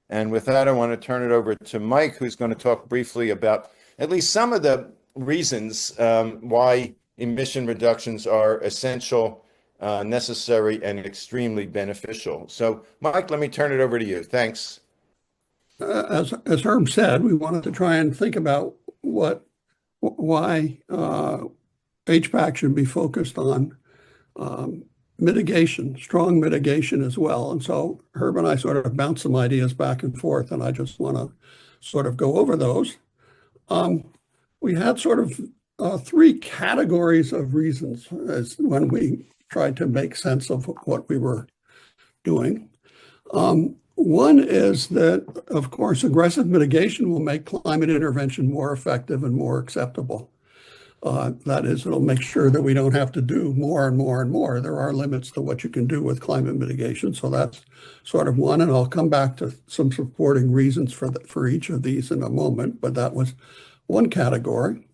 And with that, I want to turn it over to Mike, who's going to talk briefly about at least some of the reasons why emission reductions are essential, necessary, and extremely beneficial. So, Mike, let me turn it over to you. Thanks. As Herb said, we wanted to try and think about why HPAC should be focused on mitigation, strong mitigation as well. And so Herb and I sort of bounced some ideas back and forth, and I just want to sort of go over those. We had sort of three categories of reasons as when we tried to make sense of what we were doing. One is that, of course, aggressive mitigation will make climate intervention more effective and more acceptable. That is, it'll make sure that we don't have to do more and more and more. There are limits to what you can do with climate mitigation. So that's sort of one, and I'll come back to some supporting reasons for each of these in a moment, but that was one category.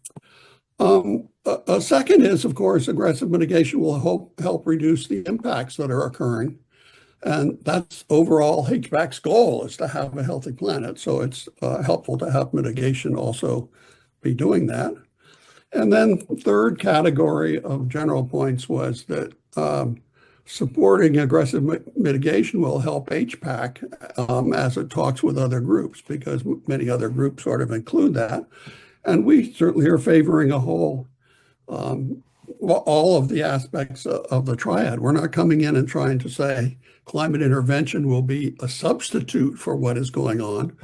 A second is, of course, aggressive mitigation will help reduce the impacts that are occurring. And that's overall HPAC's goal, is to have a healthy planet. So it's helpful to have mitigation also be doing that. And then third category of general points was that supporting aggressive mitigation will help HPAC as it talks with other groups, because many other groups sort of include that. And we certainly are favoring a whole, all of the aspects of the triad. We're not coming in and trying to say climate intervention will be a substitute for what is going on.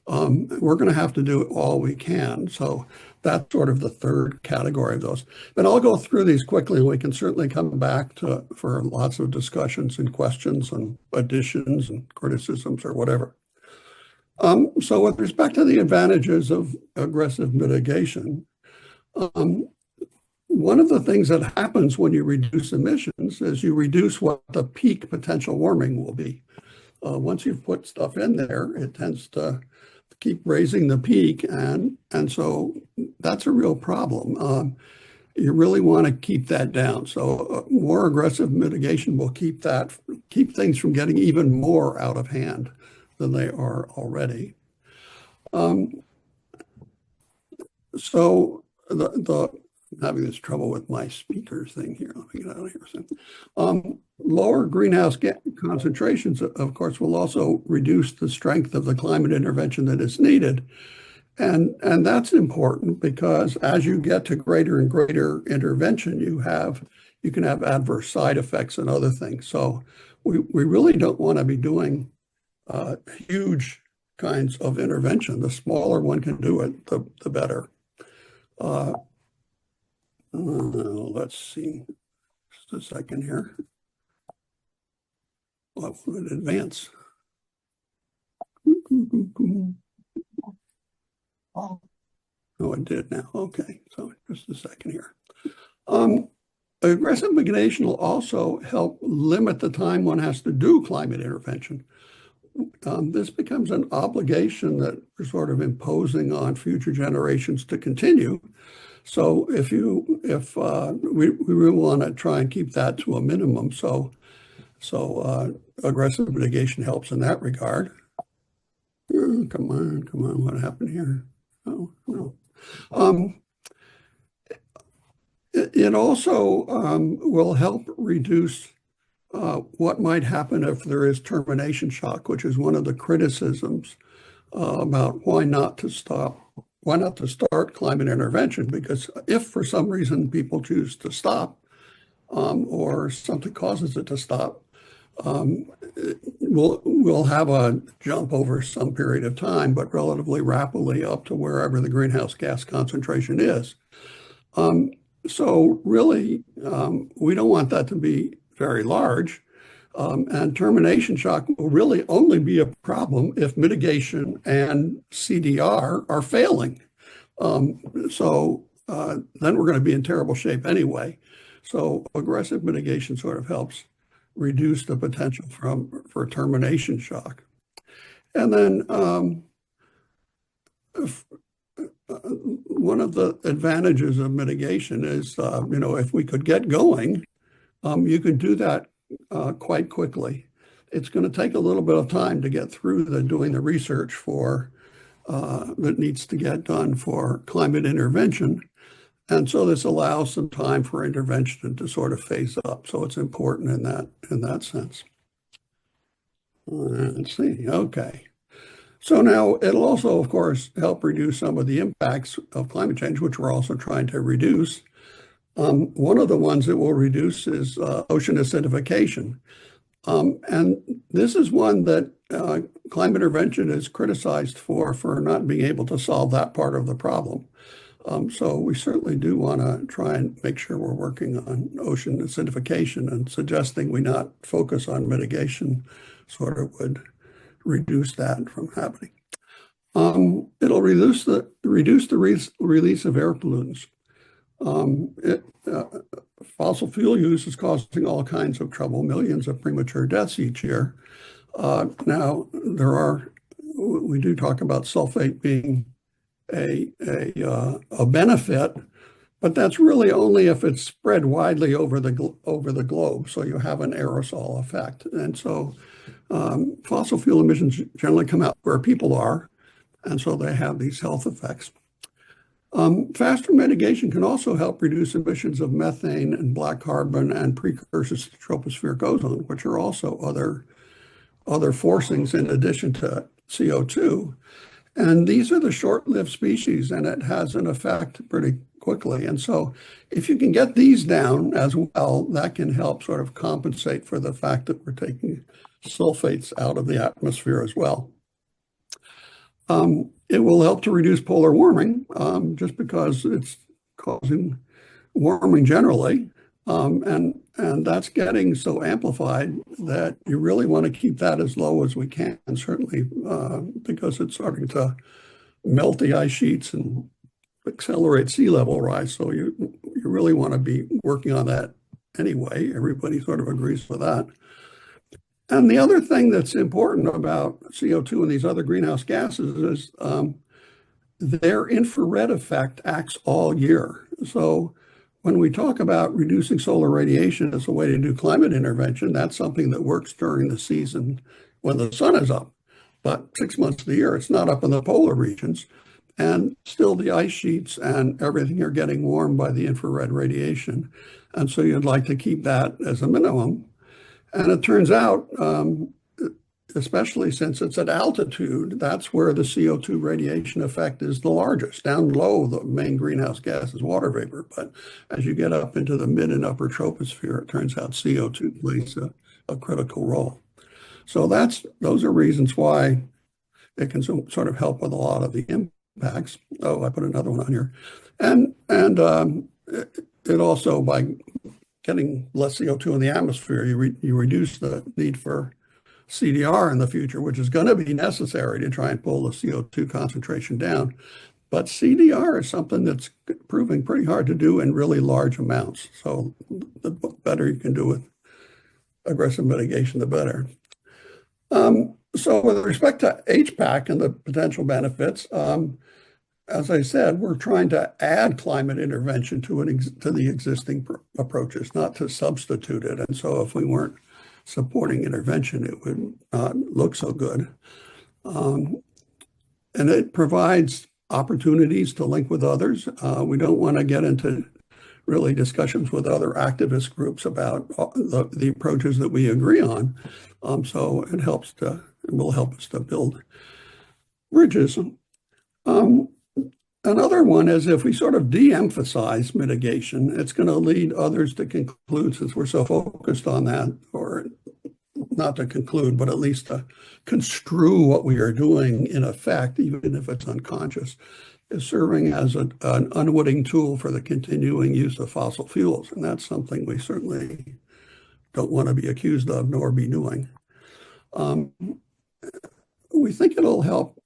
We're going to have to do all we can. So that's sort of the third category of those. But I'll go through these quickly, and we can certainly come back for lots of discussions and questions and additions and criticisms or whatever. So with respect to the advantages of aggressive mitigation, one of the things that happens when you reduce emissions is you reduce what the peak potential warming will be. Once you've put stuff in there, it tends to keep raising the peak, and so that's a real problem. You really want to keep that down. So more aggressive mitigation will keep things from getting even more out of hand than they are already. So I'm having this trouble with my speakers thing here. Let me get out of here a second. Lower greenhouse gas concentrations, of course, will also reduce the strength of the climate intervention that is needed. And that's important because as you get to greater and greater intervention, you can have adverse side effects and other things. So we really don't want to be doing huge kinds of intervention. The smaller one can do it, the better. Let's see, just a second here. Well, let's advance. Oh, it did now. Okay, so just a second here. Aggressive mitigation will also help limit the time one has to do climate intervention. This becomes an obligation that we're sort of imposing on future generations to continue. So if we really want to try and keep that to a minimum, so aggressive mitigation helps in that regard. Come on, what happened here? Oh, no. It also will help reduce what might happen if there is termination shock, which is one of the criticisms about why not to start climate intervention, because if for some reason people choose to stop or something causes it to stop, we'll have a jump over some period of time, but relatively rapidly up to wherever the greenhouse gas concentration is. So really, we don't want that to be very large. And termination shock will really only be a problem if mitigation and CDR are failing. So then we're going to be in terrible shape anyway. So aggressive mitigation sort of helps reduce the potential for termination shock. And then one of the advantages of mitigation is, if we could get going, you can do that quite quickly. It's going to take a little bit of time to get through doing the research that needs to get done for climate intervention. And so this allows some time for intervention to sort of phase up. So it's important in that sense. Let's see. Okay. So now it'll also, of course, help reduce some of the impacts of climate change, which we're also trying to reduce. One of the ones it will reduce is ocean acidification. And this is one that climate intervention is criticized for not being able to solve that part of the problem. So we certainly do want to try and make sure we're working on ocean acidification, and suggesting we not focus on mitigation sort of would reduce that from happening. It'll reduce the release of air pollutants. Fossil fuel use is causing all kinds of trouble, millions of premature deaths each year. Now, we do talk about sulfate being a benefit, but that's really only if it's spread widely over the globe, so you have an aerosol effect. And so fossil fuel emissions generally come out where people are, and so they have these health effects. Faster mitigation can also help reduce emissions of methane and black carbon and precursors to tropospheric ozone, which are also other forcings in addition to CO2. And these are the short-lived species, and it has an effect pretty quickly. And so if you can get these down as well, that can help sort of compensate for the fact that we're taking sulfates out of the atmosphere as well. It will help to reduce polar warming, just because it's causing warming generally. And that's getting so amplified that you really want to keep that as low as we can, certainly because it's starting to melt the ice sheets and accelerate sea level rise. So you really want to be working on that anyway. Everybody sort of agrees with that. And the other thing that's important about CO2 and these other greenhouse gases is their infrared effect acts all year. So when we talk about reducing solar radiation as a way to do climate intervention, that's something that works during the season when the sun is up. But 6 months of the year, it's not up in the polar regions. And still the ice sheets and everything are getting warmed by the infrared radiation. And so you'd like to keep that as a minimum. And it turns out, especially since it's at altitude, that's where the CO2 radiation effect is the largest. Down low, the main greenhouse gas is water vapor. But as you get up into the mid and upper troposphere, it turns out CO2 plays a critical role. So those are reasons why it can sort of help with a lot of the impacts. Oh, I put another one on here. And it also, by getting less CO2 in the atmosphere, you reduce the need for CDR in the future, which is going to be necessary to try and pull the CO2 concentration down. But CDR is something that's proving pretty hard to do in really large amounts. So the better you can do with aggressive mitigation, the better. So with respect to HPAC and the potential benefits, as I said, we're trying to add climate intervention to the existing approaches, not to substitute it. And so if we weren't supporting intervention, it would not look so good. And it provides opportunities to link with others. We don't want to get into really discussions with other activist groups about the approaches that we agree on. So it will help us to build bridges. Another one is if we sort of de-emphasize mitigation, it's going to lead others to conclude, since we're so focused on that, or not to conclude, but at least to construe what we are doing in effect, even if it's unconscious, is serving as an unwitting tool for the continuing use of fossil fuels. And that's something we certainly don't want to be accused of nor be doing. We think it'll help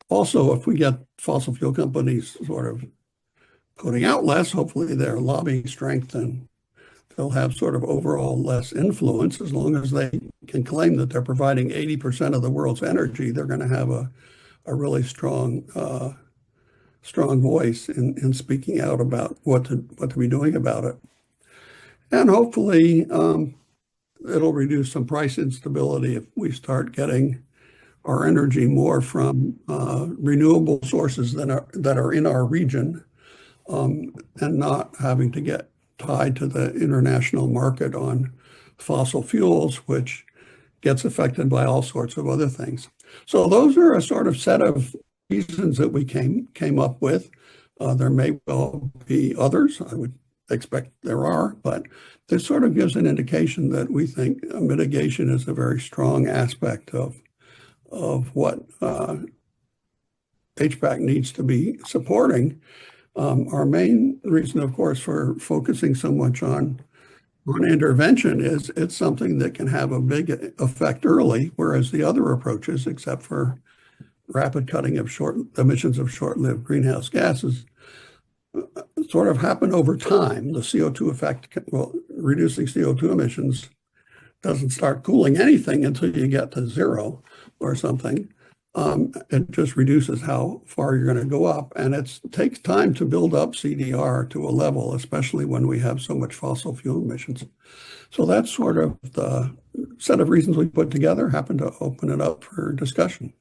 also if we get fossil fuel companies sort of putting out less. Hopefully their lobbying strength, and they'll have sort of overall less influence. As long as they can claim that they're providing 80% of the world's energy, they're going to have a really strong voice in speaking out about what to be doing about it. And hopefully it'll reduce some price instability if we start getting our energy more from renewable sources that are in our region, and not having to get tied to the international market on fossil fuels, which gets affected by all sorts of other things. So those are a sort of set of reasons that we came up with. There may well be others. I would expect there are, but this sort of gives an indication that we think mitigation is a very strong aspect of what HPAC needs to be supporting. Our main reason, of course, for focusing so much on intervention is it's something that can have a big effect early, whereas the other approaches, except for rapid cutting of emissions of short-lived greenhouse gases, sort of happen over time. The CO2 effect, well, reducing CO2 emissions doesn't start cooling anything until you get to zero or something. It just reduces how far you're going to go up. And it takes time to build up CDR to a level, especially when we have so much fossil fuel emissions. So that's sort of the set of reasons we put together. Happen to open it up for discussion.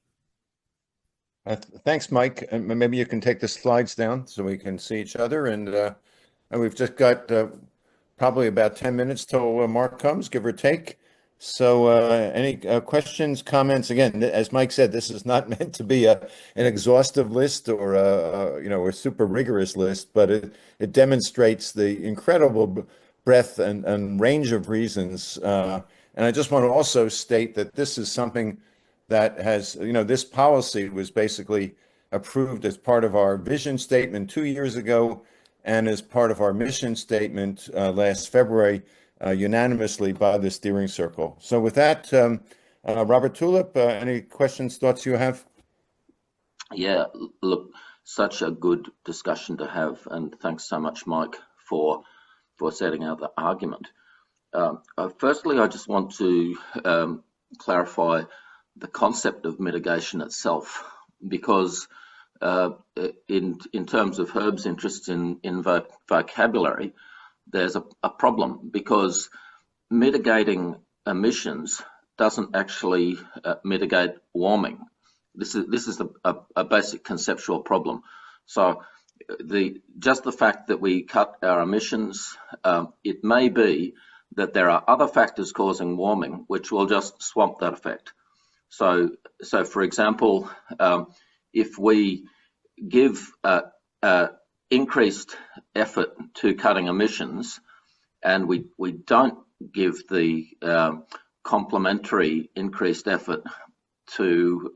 Thanks, Mike. And maybe you can take the slides down so we can see each other. And we've just got probably about 10 minutes till Mark comes, give or take. So any questions, comments? Again, as Mike said, this is not meant to be an exhaustive list or a super rigorous list, but it demonstrates the incredible breadth and range of reasons. And I just want to also state that this is something that has, this policy was basically approved as part of our vision statement 2 years ago and as part of our mission statement last February, unanimously by the steering circle. So with that, Robert Tulip, any questions, thoughts you have? Yeah, look, such a good discussion to have, and thanks so much, Mike, for setting out the argument. Firstly, I just want to clarify the concept of mitigation itself, because in terms of Herb's interest in vocabulary, there's a problem, because mitigating emissions doesn't actually mitigate warming. This is a basic conceptual problem. So just the fact that we cut our emissions, it may be that there are other factors causing warming which will just swamp that effect. So for example, if we give increased effort to cutting emissions, and we don't give the complementary increased effort to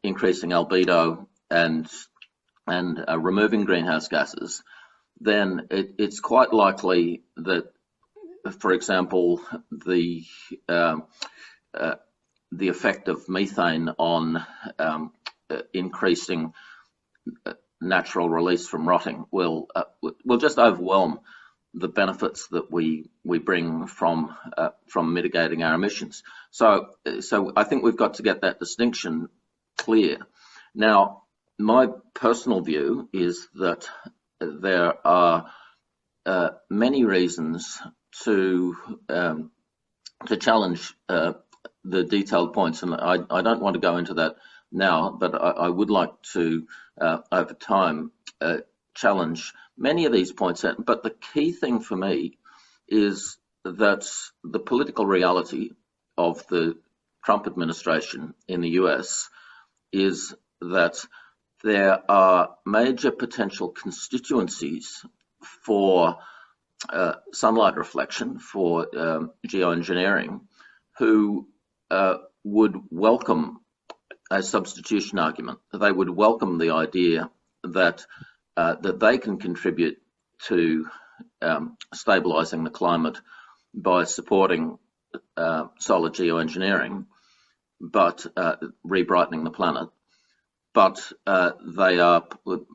increasing albedo and removing greenhouse gases, then it's quite likely that, for example, the effect of methane on increasing natural release from rotting will just overwhelm the benefits that we bring from mitigating our emissions. So I think we've got to get that distinction clear. Now, my personal view is that there are many reasons to challenge the detailed points, and I don't want to go into that now, but I would like to, over time, challenge many of these points. But the key thing for me is that the political reality of the Trump administration in the US is that there are major potential constituencies for sunlight reflection, for geoengineering, who would welcome a substitution argument. They would welcome the idea that they can contribute to stabilizing the climate by supporting solar geoengineering, but re-brightening the planet. But they are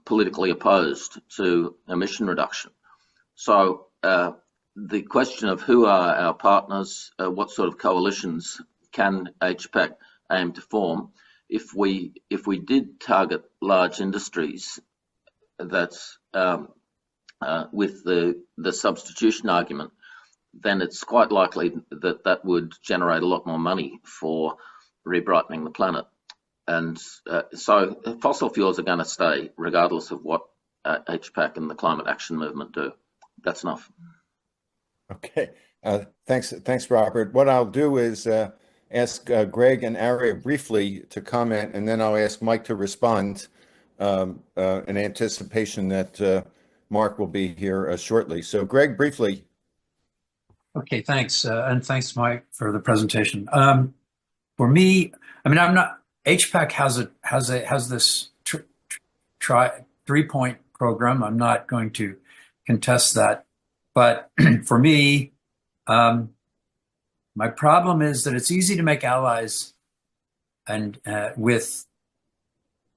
politically opposed to emission reduction. So the question of who are our partners, what sort of coalitions can HPAC aim to form? If we did target large industries that's with the substitution argument, then it's quite likely that that would generate a lot more money for rebrightening the planet. And so fossil fuels are going to stay regardless of what HPAC and the climate action movement do. That's enough. Okay. Thanks, Robert. What I'll do is ask Greg and Aria briefly to comment, and then I'll ask Mike to respond in anticipation that Mark will be here shortly. So Greg, briefly. Okay, thanks. And thanks, Mike, for the presentation. For me, I mean, I'm not, HPAC has this three-point program. I'm not going to contest that. But for me, my problem is that it's easy to make allies and with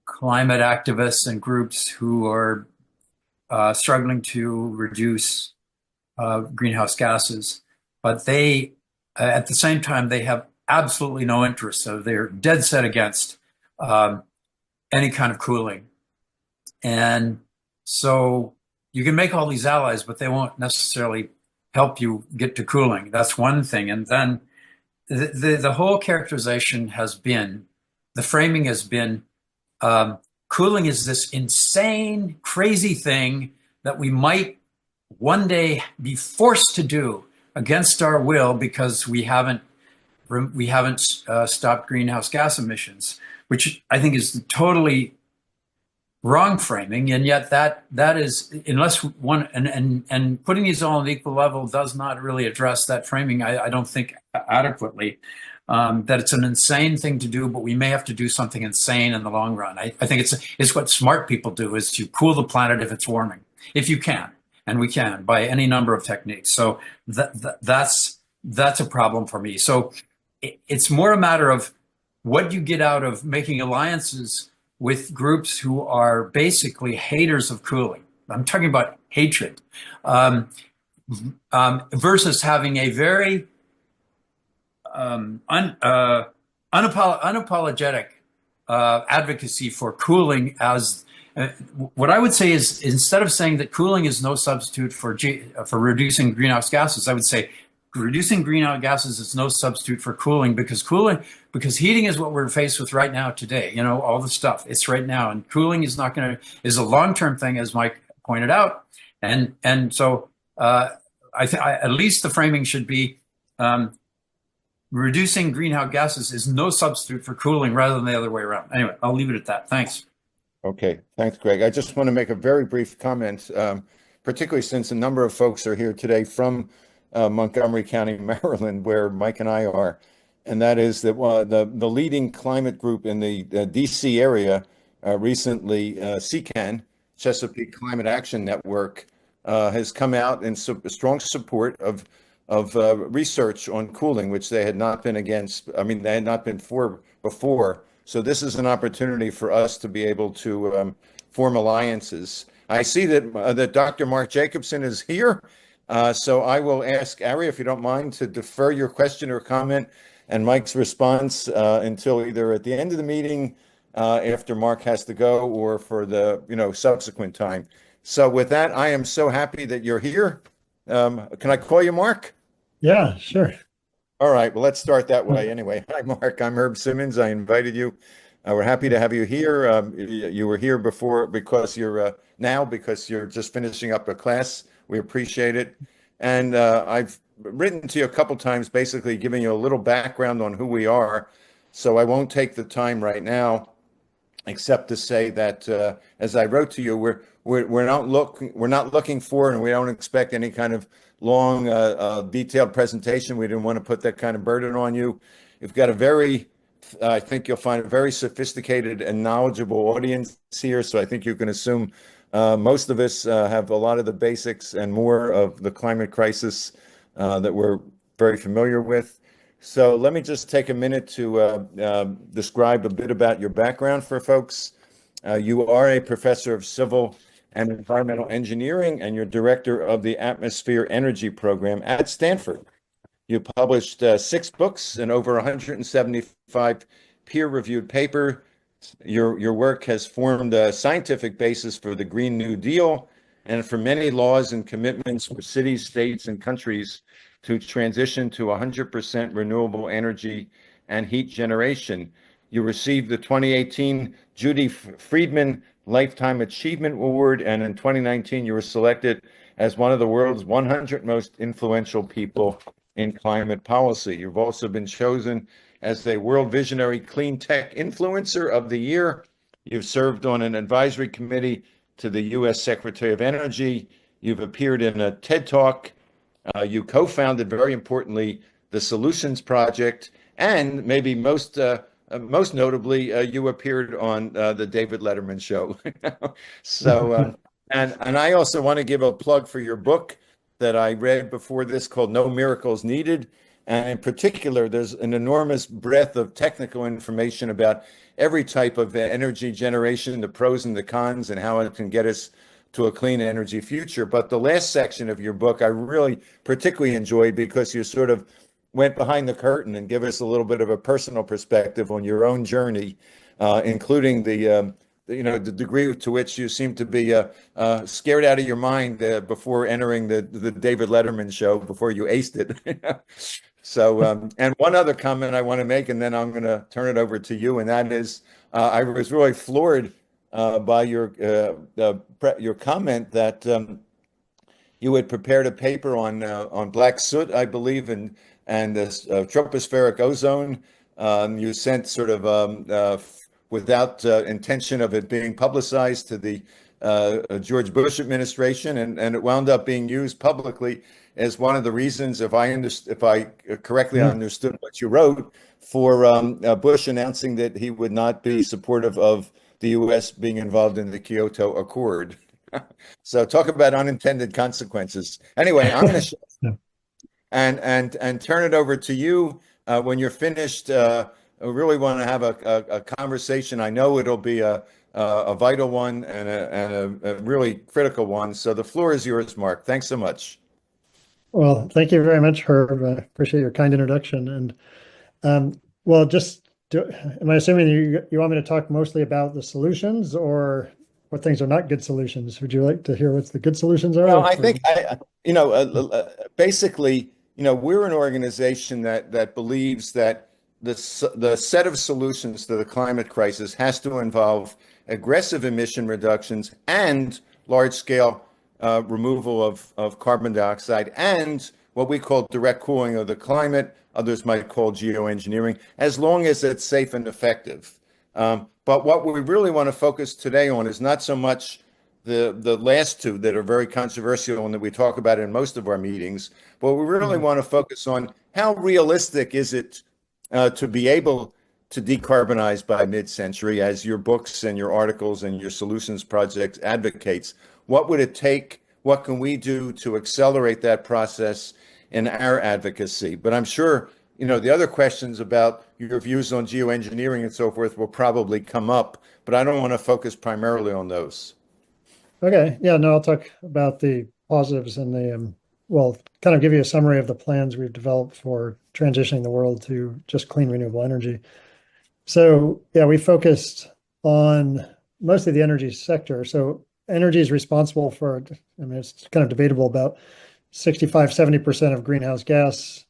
climate activists and groups who are struggling to reduce greenhouse gases, but they, at the same time, they have absolutely no interest. So they're dead set against any kind of cooling. And so you can make all these allies, but they won't necessarily help you get to cooling. That's one thing. And then the whole characterization has been, the framing has been, cooling is this insane, crazy thing that we might one day be forced to do against our will because we haven't stopped greenhouse gas emissions, which I think is totally wrong framing. And yet that is, unless one, and putting these all on an equal level does not really address that framing, I don't think adequately, that it's an insane thing to do, but we may have to do something insane in the long run. I think it's what smart people do, is to cool the planet if it's warming, if you can, and we can by any number of techniques. So that's a problem for me. So it's more a matter of what you get out of making alliances with groups who are basically haters of cooling. I'm talking about hatred, versus having a very unapologetic advocacy for cooling. As what I would say is, instead of saying that cooling is no substitute for reducing greenhouse gases, I would say reducing greenhouse gases is no substitute for cooling, because heating is what we're faced with right now today. You know, all the stuff, it's right now, and cooling is not going to, is a long-term thing, as Mike pointed out. And so at least the framing should be reducing greenhouse gases is no substitute for cooling, rather than the other way around. Anyway, I'll leave it at that. Thanks. Okay, thanks, Greg. I just want to make a very brief comment, particularly since a number of folks are here today from Montgomery County, Maryland, where Mike and I are, and that is that the leading climate group in the DC area recently, CCAN, Chesapeake Climate Action Network, has come out in strong support of research on cooling, which they had not been against. I mean, they had not been for before. So this is an opportunity for us to be able to form alliances. I see that Dr. Mark Jacobson is here. So I will ask Aria, if you don't mind, to defer your question or comment and Mike's response until either at the end of the meeting, after Mark has to go, or for the subsequent time. So with that, I am so happy that you're here. Can I call you Mark? Yeah, sure. All right, well, let's start that way anyway. Hi, Mark. I'm Herb Simmens. I invited you. We're happy to have you here. You were here before because you're just finishing up a class. We appreciate it. And I've written to you a couple times, basically giving you a little background on who we are. So I won't take the time right now, except to say that as I wrote to you, we're not looking for, and we don't expect any kind of long, detailed presentation. We didn't want to put that kind of burden on you. You've got I think you'll find a very sophisticated and knowledgeable audience here. So I think you can assume most of us have a lot of the basics and more of the climate crisis that we're very familiar with. So let me just take a minute to describe a bit about your background for folks. You are a professor of civil and environmental engineering, and you're director of the Atmosphere Energy Program at Stanford. You published 6 books and over 175 peer-reviewed papers. Your work has formed a scientific basis for the Green New Deal and for many laws and commitments for cities, states, and countries to transition to 100% renewable energy and heat generation. You received the 2018 Judy Friedman Lifetime Achievement Award, and in 2019, you were selected as one of the world's 100 most influential people in climate policy. You've also been chosen as a World Visionary Clean Tech Influencer of the Year. You've served on an advisory committee to the U.S. Secretary of Energy. You've appeared in a TED Talk. You co-founded, very importantly, the Solutions Project, and maybe most notably, you appeared on the David Letterman show. So, and I also want to give a plug for your book that I read before this called No Miracles Needed. And in particular, there's an enormous breadth of technical information about every type of energy generation, the pros and the cons, and how it can get us to a clean energy future. But the last section of your book I really particularly enjoyed because you sort of went behind the curtain and give us a little bit of a personal perspective on your own journey, including the degree to which you seem to be scared out of your mind before entering the David Letterman show, before you aced it. So, and one other comment I want to make, and then I'm going to turn it over to you, and that is, I was really floored by your comment that you had prepared a paper on black soot, I believe, and tropospheric ozone. You sent sort of without intention of it being publicized to the George Bush administration, and it wound up being used publicly as one of the reasons, if I correctly understood what you wrote, for Bush announcing that he would not be supportive of the U.S. being involved in the Kyoto Accord. So talk about unintended consequences. Anyway, I'm going to and turn it over to you when you're finished. I really want to have a conversation. I know it'll be a vital one and a really critical one. So the floor is yours, Mark. Thanks so much. Well, thank you very much, Herb. I appreciate your kind introduction. And well, am I assuming you want me to talk mostly about the solutions or what things are not good solutions? Would you like to hear what the good solutions are? No, I think basically, we're an organization that believes that the set of solutions to the climate crisis has to involve aggressive emission reductions and large-scale removal of carbon dioxide and what we call direct cooling of the climate. Others might call geoengineering, as long as it's safe and effective. But what we really want to focus today on is not so much the last two that are very controversial and that we talk about in most of our meetings, but we really want to focus on how realistic is it to be able to decarbonize by mid-century, as your books and your articles and your solutions project advocates. What would it take? What can we do to accelerate that process in our advocacy? But I'm sure, the other questions about your views on geoengineering and so forth will probably come up, but I don't want to focus primarily on those. Okay. Yeah, no, I'll talk about the positives and kind of give you a summary of the plans we've developed for transitioning the world to just clean renewable energy. So yeah, we focused on mostly the energy sector. So energy is responsible for, it's kind of debatable, about 65-70% of greenhouse gas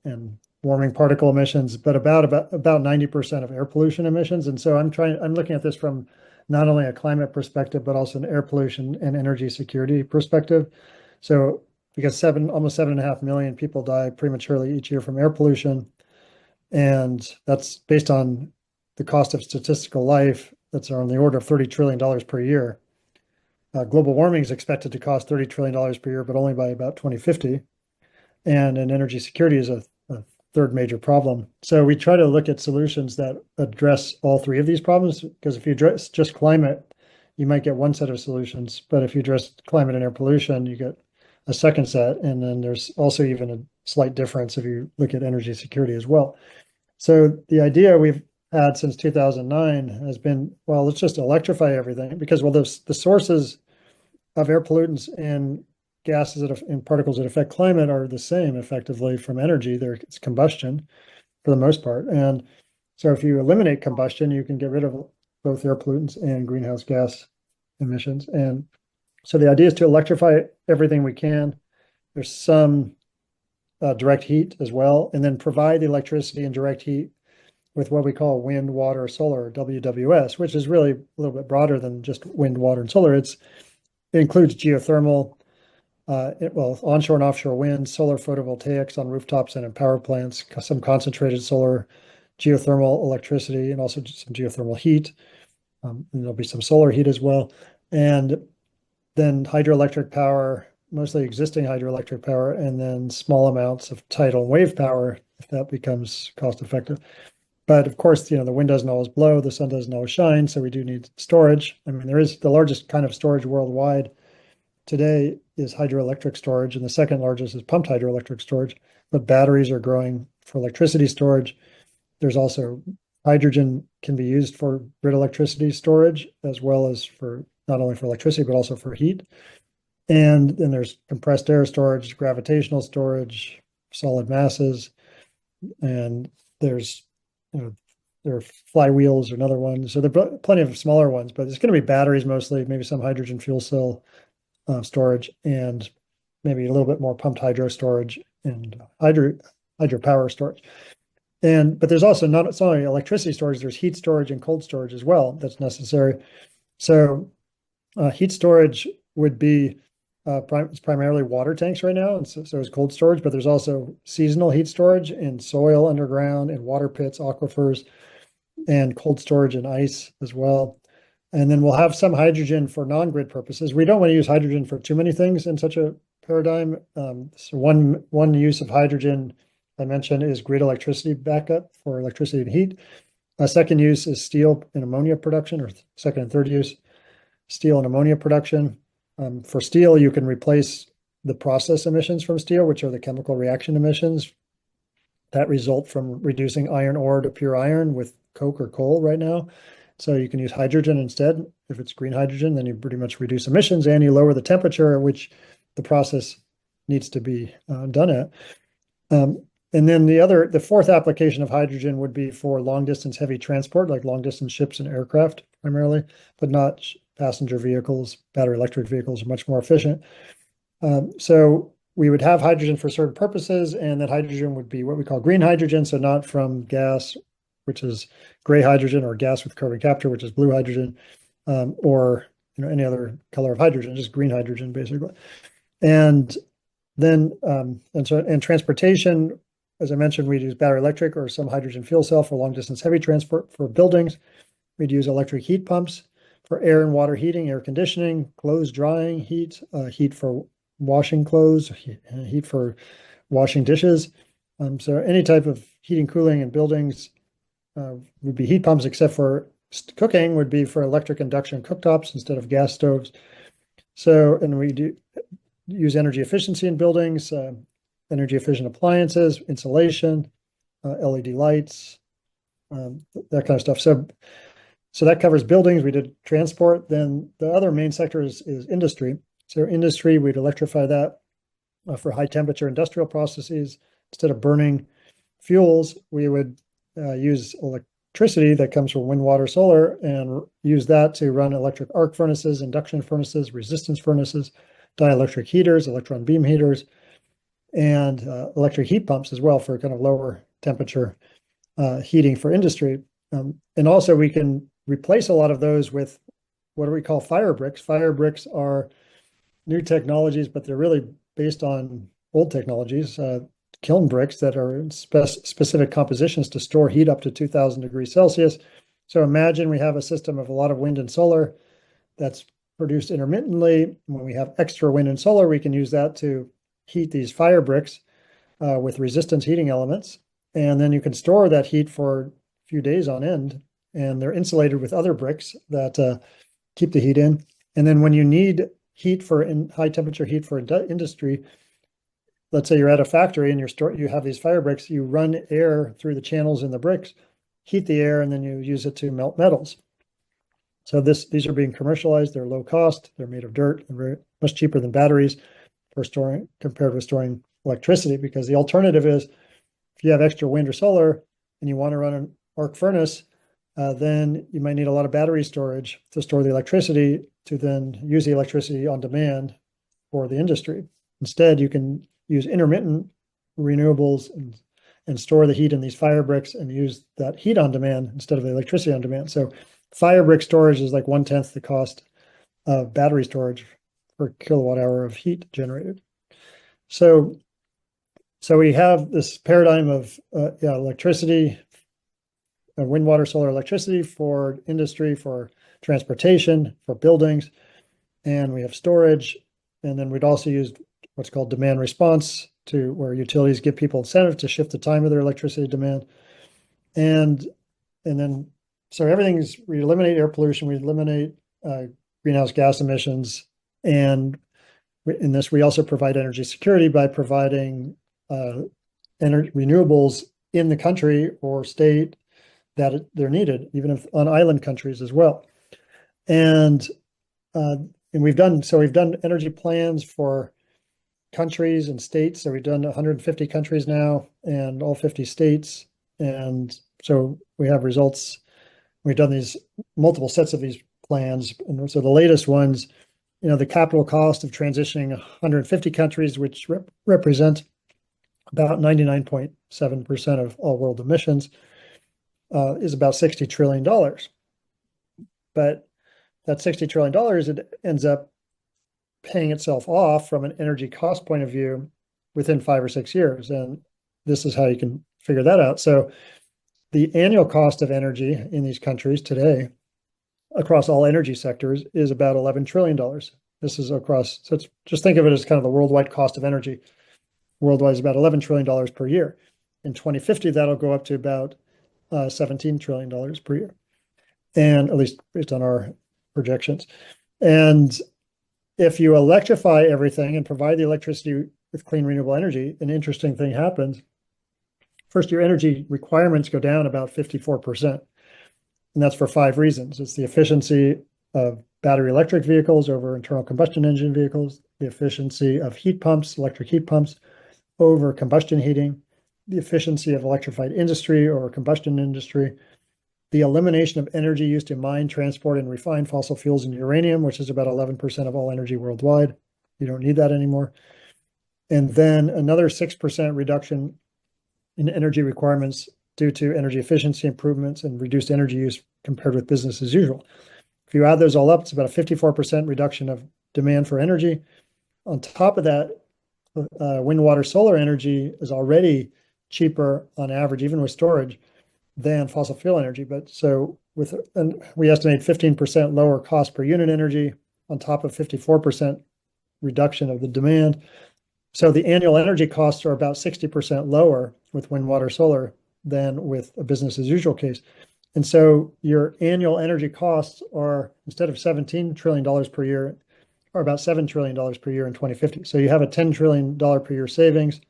and warming particle emissions, but about 90% of air pollution emissions. And so I'm looking at this from not only a climate perspective, but also an air pollution and energy security perspective. So because almost 7.5 million people die prematurely each year from air pollution, and that's based on the cost of statistical life that's on the order of $30 trillion per year. Global warming is expected to cost $30 trillion per year, but only by about 2050. And energy security is a third major problem. So we try to look at solutions that address all three of these problems, because if you address just climate, you might get one set of solutions. But if you address climate and air pollution, you get a second set. And then there's also even a slight difference if you look at energy security as well. So the idea we've had since 2009 has been, well, let's just electrify everything, because, well, the sources of air pollutants and gases and particles that affect climate are the same effectively from energy. It's combustion for the most part. And so if you eliminate combustion, you can get rid of both air pollutants and greenhouse gas emissions. And so the idea is to electrify everything we can. There's some direct heat as well, and then provide the electricity and direct heat with what we call wind, water, solar, WWS, which is really a little bit broader than just wind, water, and solar. It includes geothermal, onshore and offshore wind, solar photovoltaics on rooftops and in power plants, some concentrated solar, geothermal electricity, and also some geothermal heat. And there'll be some solar heat as well. And then hydroelectric power, mostly existing hydroelectric power, and then small amounts of tidal and wave power if that becomes cost effective. But of course, the wind doesn't always blow, the sun doesn't always shine, so we do need storage. I mean, there is the largest kind of storage worldwide today is hydroelectric storage, and the second largest is pumped hydroelectric storage. But batteries are growing for electricity storage. There's also hydrogen can be used for grid electricity storage, as well as for not only for electricity, but also for heat. And then there's compressed air storage, gravitational storage, solid masses, and there's there are flywheels, or another one. So there are plenty of smaller ones, but it's going to be batteries mostly, maybe some hydrogen fuel cell storage, and maybe a little bit more pumped hydro storage and hydropower storage. But there's also not only electricity storage, there's heat storage and cold storage as well that's necessary. So heat storage would be it's primarily water tanks right now, and so is cold storage, but there's also seasonal heat storage in soil underground, in water pits, aquifers, and cold storage in ice as well. And then we'll have some hydrogen for non-grid purposes. We don't want to use hydrogen for too many things in such a paradigm. So one use of hydrogen I mentioned is grid electricity backup for electricity and heat. A second use is steel and ammonia production, or second and third use, steel and ammonia production. For steel, you can replace the process emissions from steel, which are the chemical reaction emissions that result from reducing iron ore to pure iron with coke or coal right now. So you can use hydrogen instead. If it's green hydrogen, then you pretty much reduce emissions and you lower the temperature at which the process needs to be done at. And then the fourth application of hydrogen would be for long distance heavy transport, like long distance ships and aircraft primarily, but not passenger vehicles. Battery electric vehicles are much more efficient. So we would have hydrogen for certain purposes, and that hydrogen would be what we call green hydrogen, so not from gas, which is gray hydrogen, or gas with carbon capture, which is blue hydrogen, or any other color of hydrogen, just green hydrogen basically. And then and transportation, as I mentioned, we'd use battery electric or some hydrogen fuel cell for long distance heavy transport. For buildings, we'd use electric heat pumps for air and water heating, air conditioning, clothes drying, heat for washing clothes, heat for washing dishes. So any type of heating, cooling in buildings would be heat pumps, except for cooking would be for electric induction cooktops instead of gas stoves. So, and we do use energy efficiency in buildings, energy efficient appliances, insulation, LED lights, that kind of stuff. So that covers buildings. We did transport. Then the other main sector is industry. So industry, we'd electrify that for high temperature industrial processes. Instead of burning fuels, we would use electricity that comes from wind, water, solar, and use that to run electric arc furnaces, induction furnaces, resistance furnaces, dielectric heaters, electron beam heaters, and electric heat pumps as well for kind of lower temperature heating for industry. And also we can replace a lot of those with what do we call fire bricks. Fire bricks are new technologies, but they're really based on old technologies, kiln bricks that are in specific compositions to store heat up to 2000 degrees Celsius. So imagine we have a system of a lot of wind and solar that's produced intermittently. When we have extra wind and solar, we can use that to heat these fire bricks with resistance heating elements. And then you can store that heat for a few days on end, and they're insulated with other bricks that keep the heat in. And then when you need heat for high temperature heat for industry, let's say you're at a factory and you have these fire bricks, you run air through the channels in the bricks, heat the air, and then you use it to melt metals. So these are being commercialized. They're low cost. They're made of dirt and very much cheaper than batteries for storing, compared with storing electricity, because the alternative is if you have extra wind or solar and you want to run an arc furnace, then you might need a lot of battery storage to store the electricity to then use the electricity on demand for the industry. Instead, you can use intermittent renewables and store the heat in these fire bricks and use that heat on demand instead of the electricity on demand. So fire brick storage is like 1/10 the cost of battery storage per kilowatt hour of heat generated. So we have this paradigm of electricity, wind, water, solar electricity for industry, for transportation, for buildings, and we have storage. And then we'd also use what's called demand response, to where utilities give people incentive to shift the time of their electricity demand. And then, so everything's, we eliminate air pollution, we eliminate greenhouse gas emissions. And in this, we also provide energy security by providing renewables in the country or state that they're needed, even if on island countries as well. And we've done energy plans for countries and states. So we've done 150 countries now and all 50 states. And so we have results. We've done these multiple sets of these plans. And so the latest ones, the capital cost of transitioning 150 countries, which represent about 99.7% of all world emissions, is about $60 trillion. But that $60 trillion, it ends up paying itself off from an energy cost point of view within 5 or 6 years. And this is how you can figure that out. So the annual cost of energy in these countries today, across all energy sectors, is about $11 trillion. This is across, so just think of it as kind of the worldwide cost of energy. Worldwide is about $11 trillion per year. In 2050, that'll go up to about $17 trillion per year, and at least based on our projections. And if you electrify everything and provide the electricity with clean renewable energy, an interesting thing happens. First, your energy requirements go down about 54%. And that's for 5 reasons. It's the efficiency of battery electric vehicles over internal combustion engine vehicles, the efficiency of heat pumps, electric heat pumps over combustion heating, the efficiency of electrified industry or combustion industry, the elimination of energy used to mine, transport, and refine fossil fuels and uranium, which is about 11% of all energy worldwide. You don't need that anymore. And then another 6% reduction in energy requirements due to energy efficiency improvements and reduced energy use compared with business as usual. If you add those all up, it's about a 54% reduction of demand for energy. On top of that, wind, water, solar energy is already cheaper on average, even with storage, than fossil fuel energy. But so we estimate 15% lower cost per unit energy on top of 54% reduction of the demand. So the annual energy costs are about 60% lower with wind, water, solar than with a business as usual case. And so your annual energy costs are, instead of $17 trillion per year, are about $7 trillion per year in 2050. So you have a $10 trillion per year savings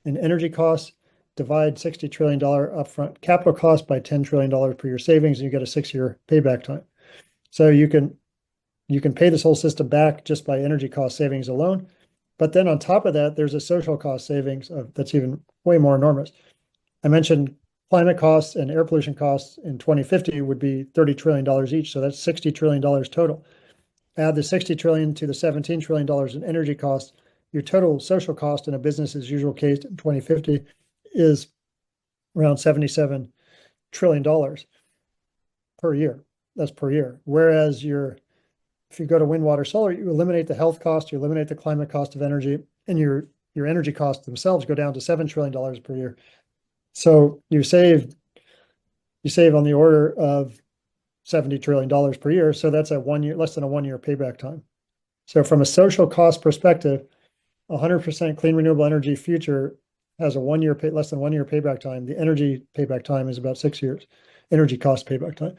in energy costs. Divide $60 trillion upfront capital cost by $10 trillion per year savings, and you get a 6-year payback time. So you can pay this whole system back just by energy cost savings alone. But then on top of that, there's a social cost savings that's even way more enormous. I mentioned climate costs and air pollution costs in 2050 would be $30 trillion each. So that's $60 trillion total. Add the $60 trillion to the $17 trillion in energy costs, your total social cost in a business as usual case in 2050 is around $77 trillion per year. That's per year. Whereas if you go to wind, water, solar, you eliminate the health cost, you eliminate the climate cost of energy, and your energy costs themselves go down to $7 trillion per year. So you save on the order of $70 trillion per year. So that's less than a 1-year payback time. So from a social cost perspective, 100% clean renewable energy future has a less than 1 year payback time. The energy payback time is about 6 years, energy cost payback time.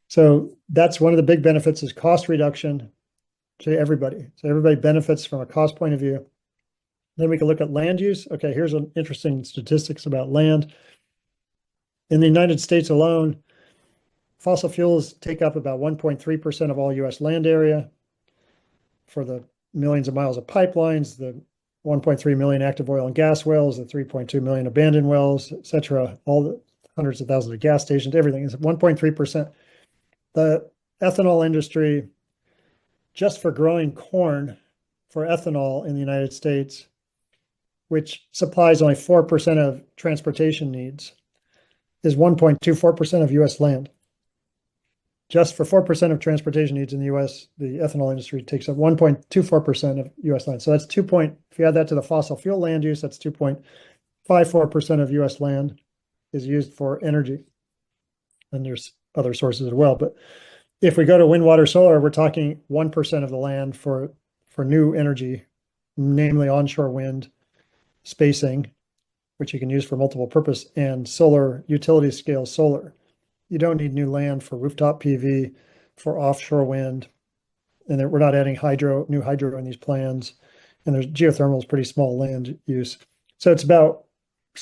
So that's one of the big benefits, is cost reduction to everybody. So everybody benefits from a cost point of view. Then we can look at land use. Okay, here's an interesting statistics about land. In the United States alone, fossil fuels take up about 1.3% of all US land area. For the millions of miles of pipelines, the 1.3 million active oil and gas wells, the 3.2 million abandoned wells, et cetera, all the hundreds of thousands of gas stations, everything is 1.3%. The ethanol industry, just for growing corn for ethanol in the United States, which supplies only 4% of transportation needs, is 1.24% of US land. Just for 4% of transportation needs in the US, the ethanol industry takes up 1.24% of US land. So that's if you add that to the fossil fuel land use, that's 2.54% of US land is used for energy. And there's other sources as well. But if we go to wind, water, solar, we're talking 1% of the land for new energy, namely onshore wind, spacing, which you can use for multiple purpose, and solar, utility scale solar. You don't need new land for rooftop PV, for offshore wind, and we're not adding new hydro in these plans. And there's geothermal is pretty small land use. So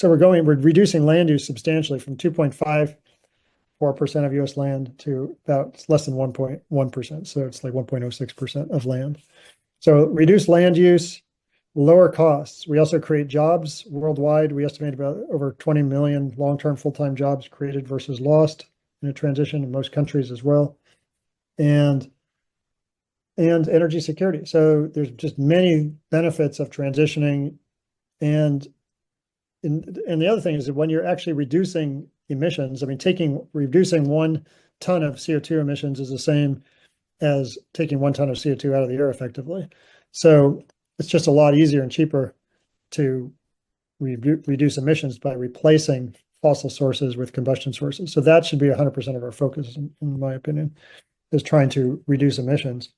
we're reducing land use substantially from 2.54% of US land to about less than 1.1%. So it's like 1.06% of land. So reduce land use, lower costs. We also create jobs worldwide. We estimate about over 20 million long-term full-time jobs created versus lost in a transition in most countries as well. And energy security. So there's just many benefits of transitioning. And the other thing is that when you're actually reducing emissions, I mean, reducing 1 ton of CO2 emissions is the same as taking 1 ton of CO2 out of the air effectively. So it's just a lot easier and cheaper to reduce emissions by replacing fossil sources with combustion sources. So that should be 100% of our focus, in my opinion, is trying to reduce emissions.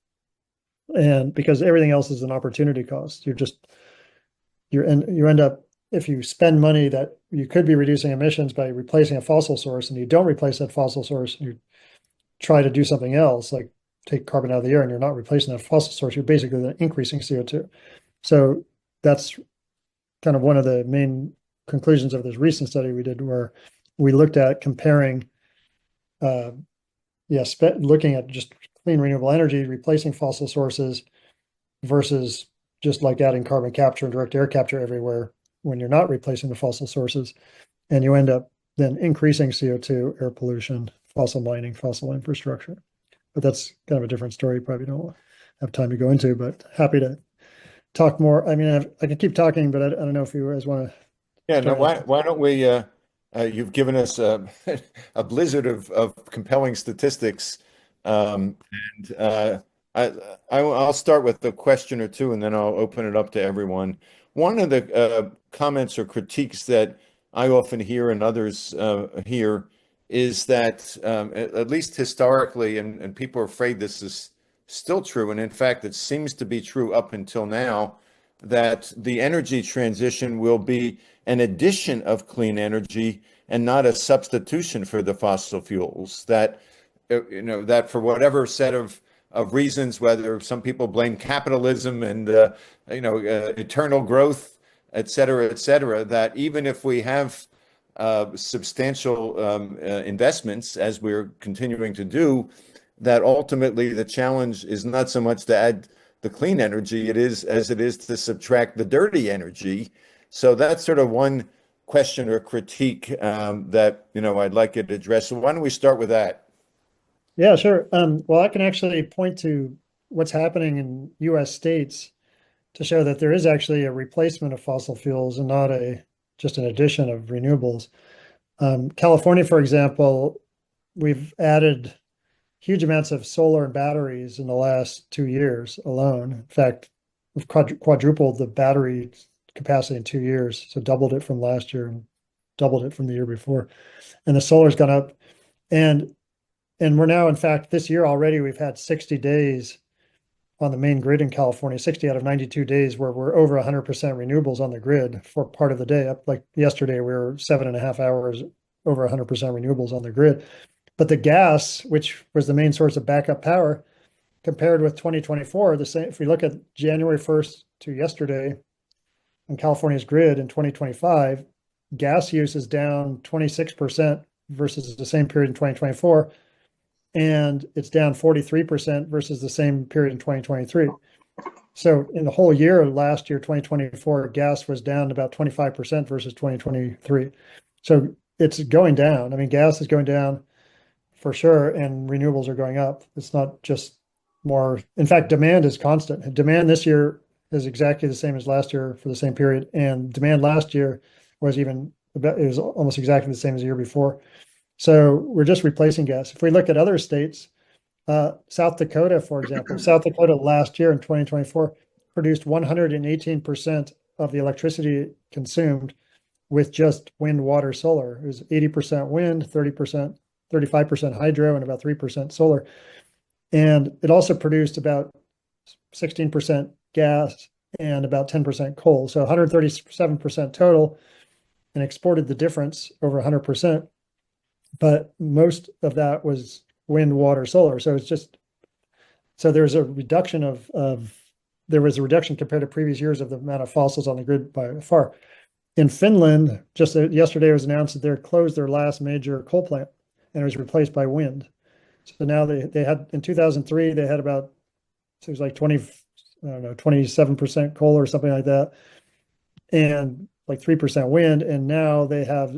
And because everything else is an opportunity cost, you end up, if you spend money that you could be reducing emissions by replacing a fossil source, and you don't replace that fossil source, and you try to do something else, like take carbon out of the air, and you're not replacing that fossil source, you're basically increasing CO2. So that's kind of one of the main conclusions of this recent study we did, where we looked at comparing, looking at just clean renewable energy, replacing fossil sources versus just like adding carbon capture and direct air capture everywhere when you're not replacing the fossil sources. And you end up then increasing CO2, air pollution, fossil mining, fossil infrastructure. But that's kind of a different story. Probably don't have time to go into, but happy to talk more. I mean, I can keep talking, but I don't know if you guys want to. Yeah, no, why don't we, you've given us a blizzard of compelling statistics. I'll start with a question or two, and then I'll open it up to everyone. One of the comments or critiques that I often hear and others hear is that, at least historically, and people are afraid this is still true, and in fact, it seems to be true up until now, that the energy transition will be an addition of clean energy and not a substitution for the fossil fuels. That, that for whatever set of reasons, whether some people blame capitalism and, eternal growth, et cetera, that even if we have substantial investments, as we're continuing to do, that ultimately the challenge is not so much to add the clean energy, it is to subtract the dirty energy. So that's sort of one question or critique that I'd like you to address. So why don't we start with that? Yeah, sure. Well, I can actually point to what's happening in U.S. states to show that there is actually a replacement of fossil fuels and not just an addition of renewables. California, for example, we've added huge amounts of solar and batteries in the last 2 years alone. In fact, we've quadrupled the battery capacity in 2 years, so doubled it from last year and doubled it from the year before. And the solar's gone up. And we're now, in fact, this year already, we've had 60 days on the main grid in California, 60 out of 92 days where we're over 100% renewables on the grid for part of the day. Like yesterday, we were 7.5 hours over 100% renewables on the grid. But the gas, which was the main source of backup power, compared with 2024, the same. If we look at January 1st to yesterday on California's grid in 2025, gas use is down 26% versus the same period in 2024. And it's down 43% versus the same period in 2023. So in the whole year of last year, 2024, gas was down about 25% versus 2023. So it's going down. I mean, gas is going down for sure, and renewables are going up. It's not just more. In fact, demand is constant. Demand this year is exactly the same as last year for the same period. And demand last year was even about, it was almost exactly the same as the year before. So we're just replacing gas. If we look at other states, South Dakota, for example, South Dakota last year in 2024 produced 118% of the electricity consumed with just wind, water, solar. It was 80% wind, 30%, 35% hydro, and about 3% solar. And it also produced about 16% gas and about 10% coal. So 137% total, and exported the difference over 100%. But most of that was wind, water, solar. So it's just, so there's a reduction there was a reduction compared to previous years of the amount of fossils on the grid by far. In Finland, just yesterday it was announced that they closed their last major coal plant and it was replaced by wind. So now they had, in 2003, they had about, so it was like 27% coal or something like that, and like 3% wind. And now they have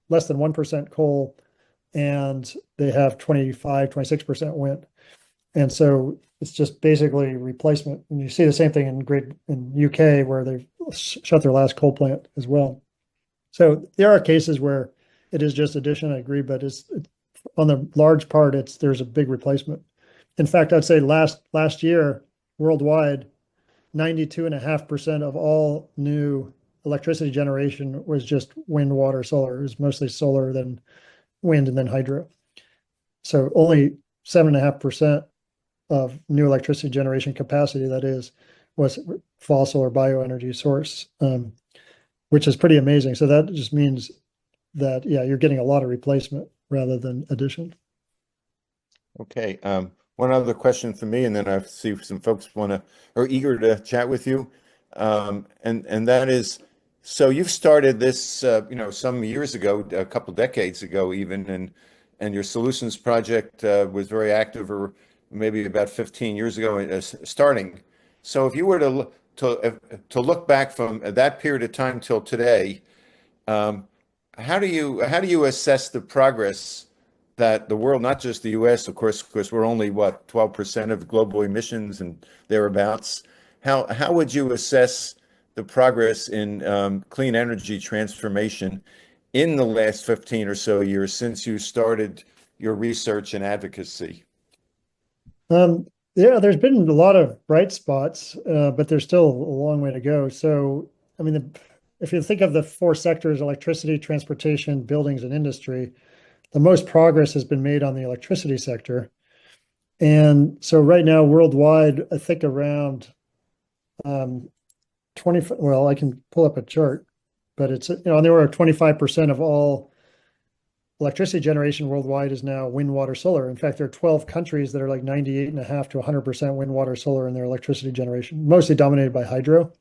less than 1% coal and they have 26% wind. And so it's just basically replacement. And you see the same thing in UK where they've shut their last coal plant as well. So there are cases where it is just addition, I agree, but it's on the large part, there's a big replacement. In fact, I'd say last year worldwide, 92.5% of all new electricity generation was just wind, water, solar. It was mostly solar, then wind, and then hydro. So only 7.5% of new electricity generation capacity, that is, was fossil or bioenergy source, which is pretty amazing. So that just means that, yeah, you're getting a lot of replacement rather than addition. Okay. One other question for me, and then I see some folks are eager to chat with you. And that is, so you've started this, some years ago, a couple decades ago even, and your solutions project was very active, or maybe about 15 years ago starting. So if you were to look back from that period of time till today, how do you assess the progress that the world, not just the US, of course, because we're only 12% of global emissions and thereabouts. How would you assess the progress in clean energy transformation in the last 15 or so years since you started your research and advocacy? Yeah, there's been a lot of bright spots, but there's still a long way to go. So, I mean, if you think of the four sectors, electricity, transportation, buildings, and industry, the most progress has been made on the electricity sector. And so right now, worldwide, I think around 20, well, I can pull up a chart, but it's, on the order of 25% of all electricity generation worldwide is now wind, water, solar. In fact, there are 12 countries that are like 98.5 to 100% wind, water, solar in their electricity generation, mostly dominated by hydro.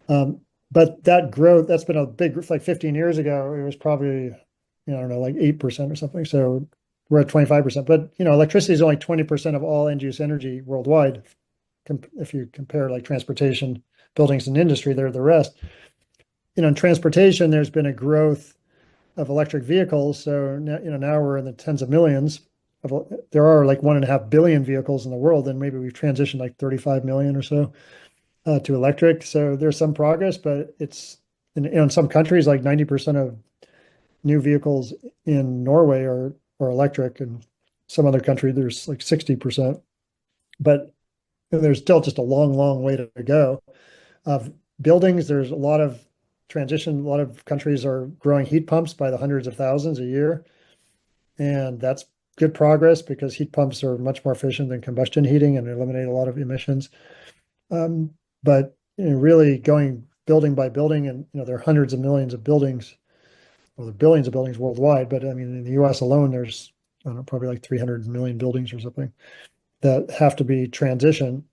But that growth, that's been a big, like 15 years ago, it was probably, I don't know, like 8% or something. So we're at 25%. But, electricity is only 20% of all end use energy worldwide. If you compare like transportation, buildings, and industry, they're the rest. In transportation, there's been a growth of electric vehicles. So now we're in the tens of millions. There are like 1.5 billion vehicles in the world, and maybe we've transitioned like 35 million or so to electric. So there's some progress, but it's in some countries, like 90% of new vehicles in Norway are electric, and some other country there's like 60%. But there's still just a long, long way to go. Of buildings, there's a lot of transition. A lot of countries are growing heat pumps by the hundreds of thousands a year. And that's good progress because heat pumps are much more efficient than combustion heating and eliminate a lot of emissions. But really going building by building, and there are hundreds of millions of buildings, or there are billions of buildings worldwide. But I mean, in the US alone, there's probably like 300 million buildings or something that have to be transitioned.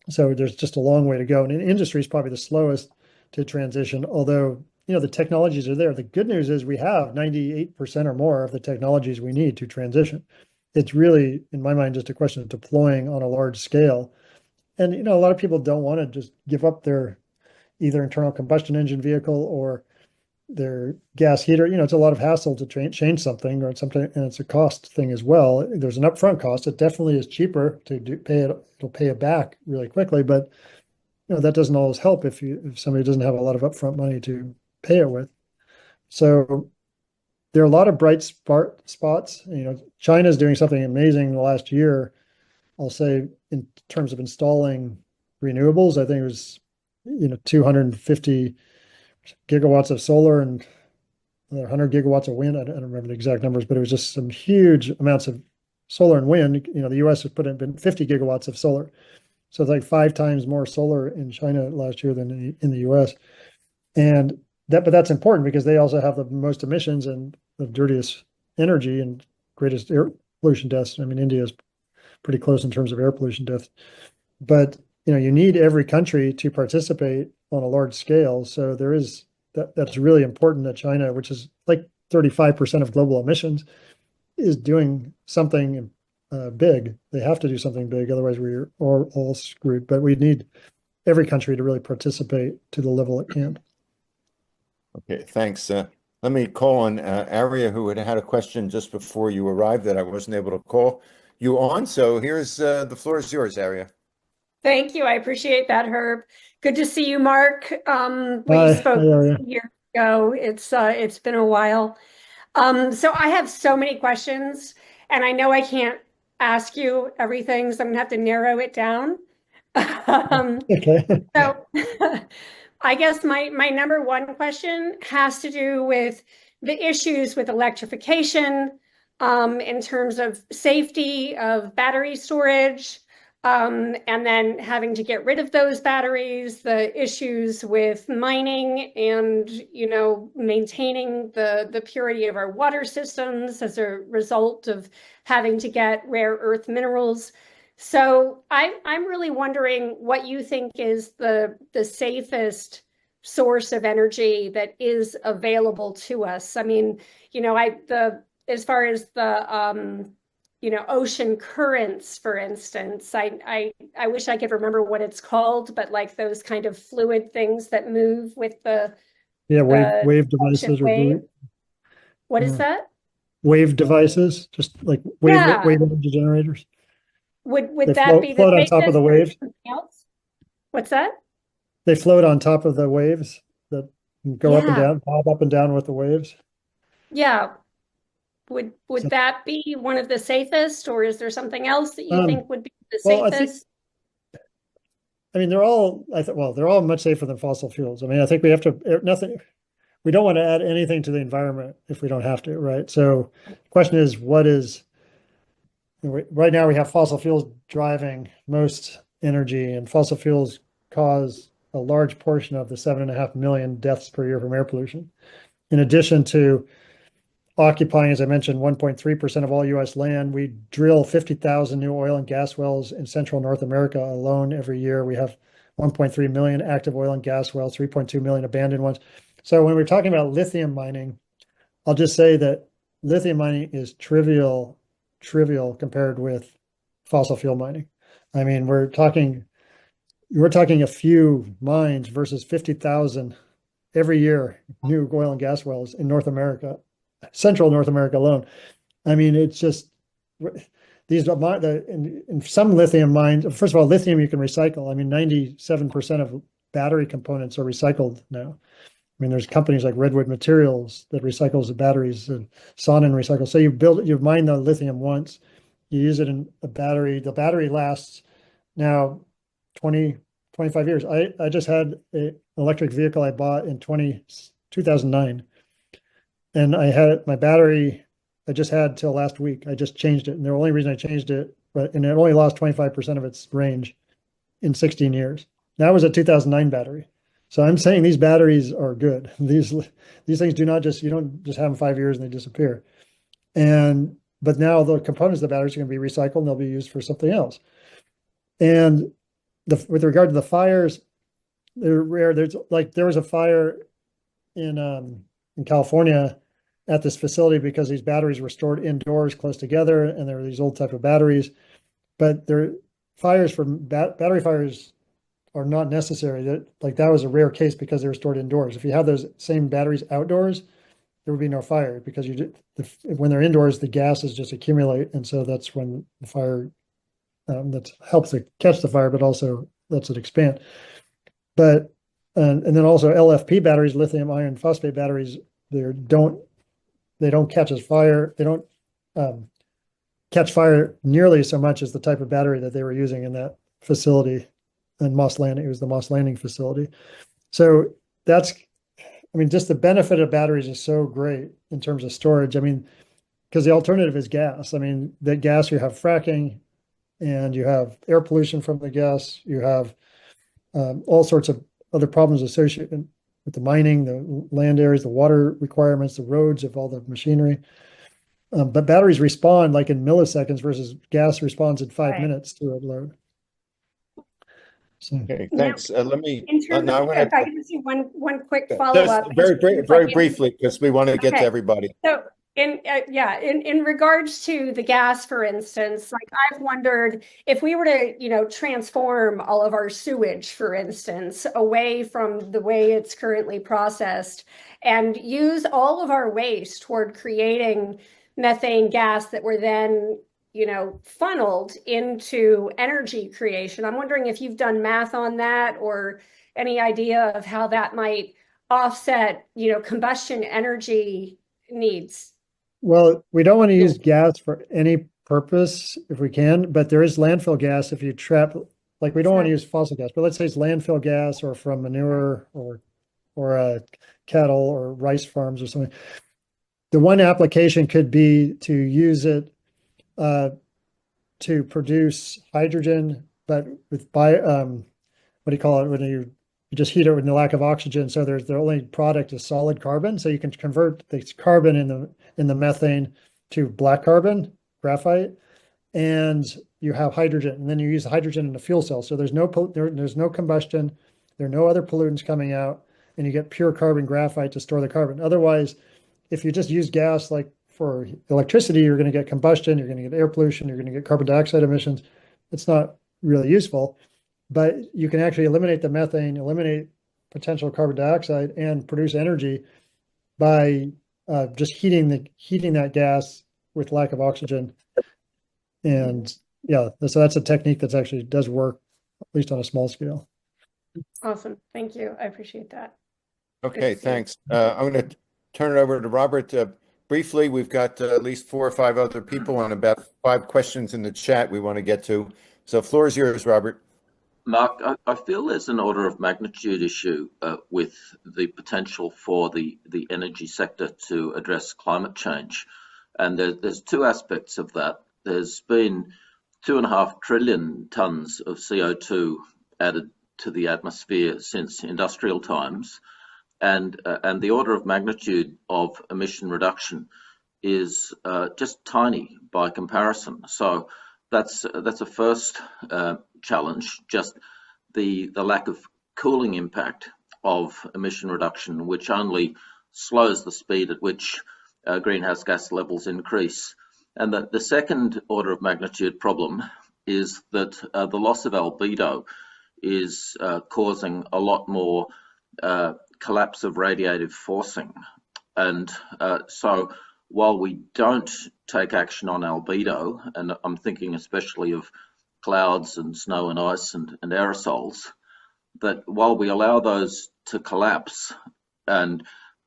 So there's just a long way to go. And industry is probably the slowest to transition, although, the technologies are there. The good news is we have 98% or more of the technologies we need to transition. It's really, in my mind, just a question of deploying on a large scale. And, a lot of people don't want to just give up their either internal combustion engine vehicle or their gas heater. It's a lot of hassle to change something or something, and it's a cost thing as well. There's an upfront cost. It definitely is cheaper to pay it. It'll pay it back really quickly, but that doesn't always help if somebody doesn't have a lot of upfront money to pay it with. So there are a lot of bright spots. China is doing something amazing in the last year. I'll say in terms of installing renewables, I think it was 250 gigawatts of solar and 100 gigawatts of wind. I don't remember the exact numbers, but it was just some huge amounts of solar and wind. The U.S. has put in 50 gigawatts of solar. So it's like 5 times more solar in China last year than in the U.S. But that's important because they also have the most emissions and the dirtiest energy and greatest air pollution deaths. I mean, India is pretty close in terms of air pollution deaths. But you need every country to participate on a large scale. So that's really important that China, which is like 35% of global emissions, is doing something big. They have to do something big, otherwise we're all screwed. But we need every country to really participate to the level it can. Okay, thanks. Let me call on Aria, who had a question just before you arrived that I wasn't able to call you on. So here's the floor is yours, Aria. Thank you. I appreciate that, Herb. Good to see you, Mark. We Hi, spoke Aria. a year ago. It's been a while. So I have so many questions, and I know I can't ask you everything, so I'm gonna have to narrow it down. Okay. So I guess my number one question has to do with the issues with electrification, in terms of safety of battery storage, and then having to get rid of those batteries, the issues with mining and, maintaining the purity of our water systems as a result of having to get rare earth minerals. So I'm really wondering what you think is the safest source of energy that is available to us. I mean, as far as the ocean currents, for instance, I wish I could remember what it's called, but like those kind of fluid things that move with the wave devices or wave. What is that? Wave devices, just like wave energy generators. Would They that be the float on top of the waves? Else? What's that? They float on top of the waves that go up and Yeah. down, bob up and down with the waves. Yeah. Would So- that be one of the safest, or is there something else that you think would be the well, safest? I mean, they're all much safer than fossil fuels. I mean, I think we have to we don't want to add anything to the environment if we don't have to, right? So the question is, right now we have fossil fuels driving most energy, and fossil fuels cause a large portion of the 7.5 million deaths per year from air pollution. In addition to occupying, as I mentioned, 1.3% of all U.S. land, we drill 50,000 new oil and gas wells in central North America alone every year. We have 1.3 million active oil and gas wells, 3.2 million abandoned ones. So when we're talking about lithium mining, I'll just say that lithium mining is trivial compared with fossil fuel mining. I mean, we're talking a few mines versus 50,000 every year, new oil and gas wells in North America, central North America alone. I mean, it's just in some lithium mines. First of all, lithium you can recycle. I mean, 97% of battery components are recycled now. I mean, there's companies like Redwood Materials that recycles the batteries, and Sonnen recycles. So you mine the lithium once, you use it in a battery. The battery lasts now 25 years. I just had an electric vehicle I bought in 2009, and I had my battery I just had till last week. I just changed it, and the only reason I changed it, and it only lost 25% of its range in 16 years. That was a 2009 battery. So I'm saying these batteries are good. These things you don't just have them 5 years and they disappear. But now the components of the batteries are going to be recycled and they'll be used for something else. And with regard to the fires, they're rare. There was a fire in California at this facility because these batteries were stored indoors close together, and there were these old type of batteries. But battery fires are not necessary. That was a rare case because they were stored indoors. If you have those same batteries outdoors, there would be no fire because when they're indoors, the gases just accumulate, and so that's when the fire that helps to catch the fire, but also lets it expand. But and then also LFP batteries, lithium iron phosphate batteries, they don't catch as fire. They don't catch fire nearly so much as the type of battery that they were using in that facility in Moss Landing. It was the Moss Landing facility. So that's, I mean, just the benefit of batteries is so great in terms of storage. I mean, because the alternative is gas. I mean, the gas, you have fracking and you have air pollution from the gas. You have all sorts of other problems associated with the mining, the land areas, the water requirements, the roads of all the machinery. But batteries respond like in milliseconds versus gas responds in 5 Right. minutes to a load. So, Okay, thanks. Let me, In terms now I of, want if I to, could just do one quick follow-up. very briefly, because we want to get to Okay. everybody. So in regards to the gas, for instance, like I've wondered if we were to, transform all of our sewage, for instance, away from the way it's currently processed and use all of our waste toward creating methane gas that were then, funneled into energy creation. I'm wondering if you've done math on that or any idea of how that might offset, combustion energy needs. well, we don't want to use gas for any purpose if we can, but there is landfill gas if you trap, like we don't want to use fossil gas, but let's say it's landfill gas or from manure or cattle or rice farms or something. The one application could be to use it to produce hydrogen, but with what do you call it when you just heat it with the lack of oxygen? So the only product is solid carbon. So you can convert the carbon in the methane to black carbon, graphite, and you have hydrogen, and then you use the hydrogen in the fuel cell. So there's no combustion, there are no other pollutants coming out, and you get pure carbon graphite to store the carbon. Otherwise, if you just use gas like for electricity, you're going to get combustion, you're going to get air pollution, you're going to get carbon dioxide emissions. It's not really useful, but you can actually eliminate the methane, eliminate potential carbon dioxide, and produce energy by just heating that gas with lack of oxygen. And yeah, so that's a technique that's actually does work, at least on a small scale. Awesome. Thank you. I appreciate that. Okay, thanks. I'm going to turn it over to Robert. Briefly, we've got at least 4 or 5 other people and about 5 questions in the chat we want to get to. So floor is yours, Robert. Mark, I feel there's an order of magnitude issue with the potential for the energy sector to address climate change. And there's 2 aspects of that. There's been 2.5 trillion tons of CO2 added to the atmosphere since industrial times. And the order of magnitude of emission reduction is just tiny by comparison. So that's a first challenge, just the lack of cooling impact of emission reduction, which only slows the speed at which greenhouse gas levels increase. And the second order of magnitude problem is that the loss of albedo is causing a lot more collapse of radiative forcing. And so while we don't take action on albedo, and I'm thinking especially of clouds and snow and ice and aerosols, that while we allow those to collapse, and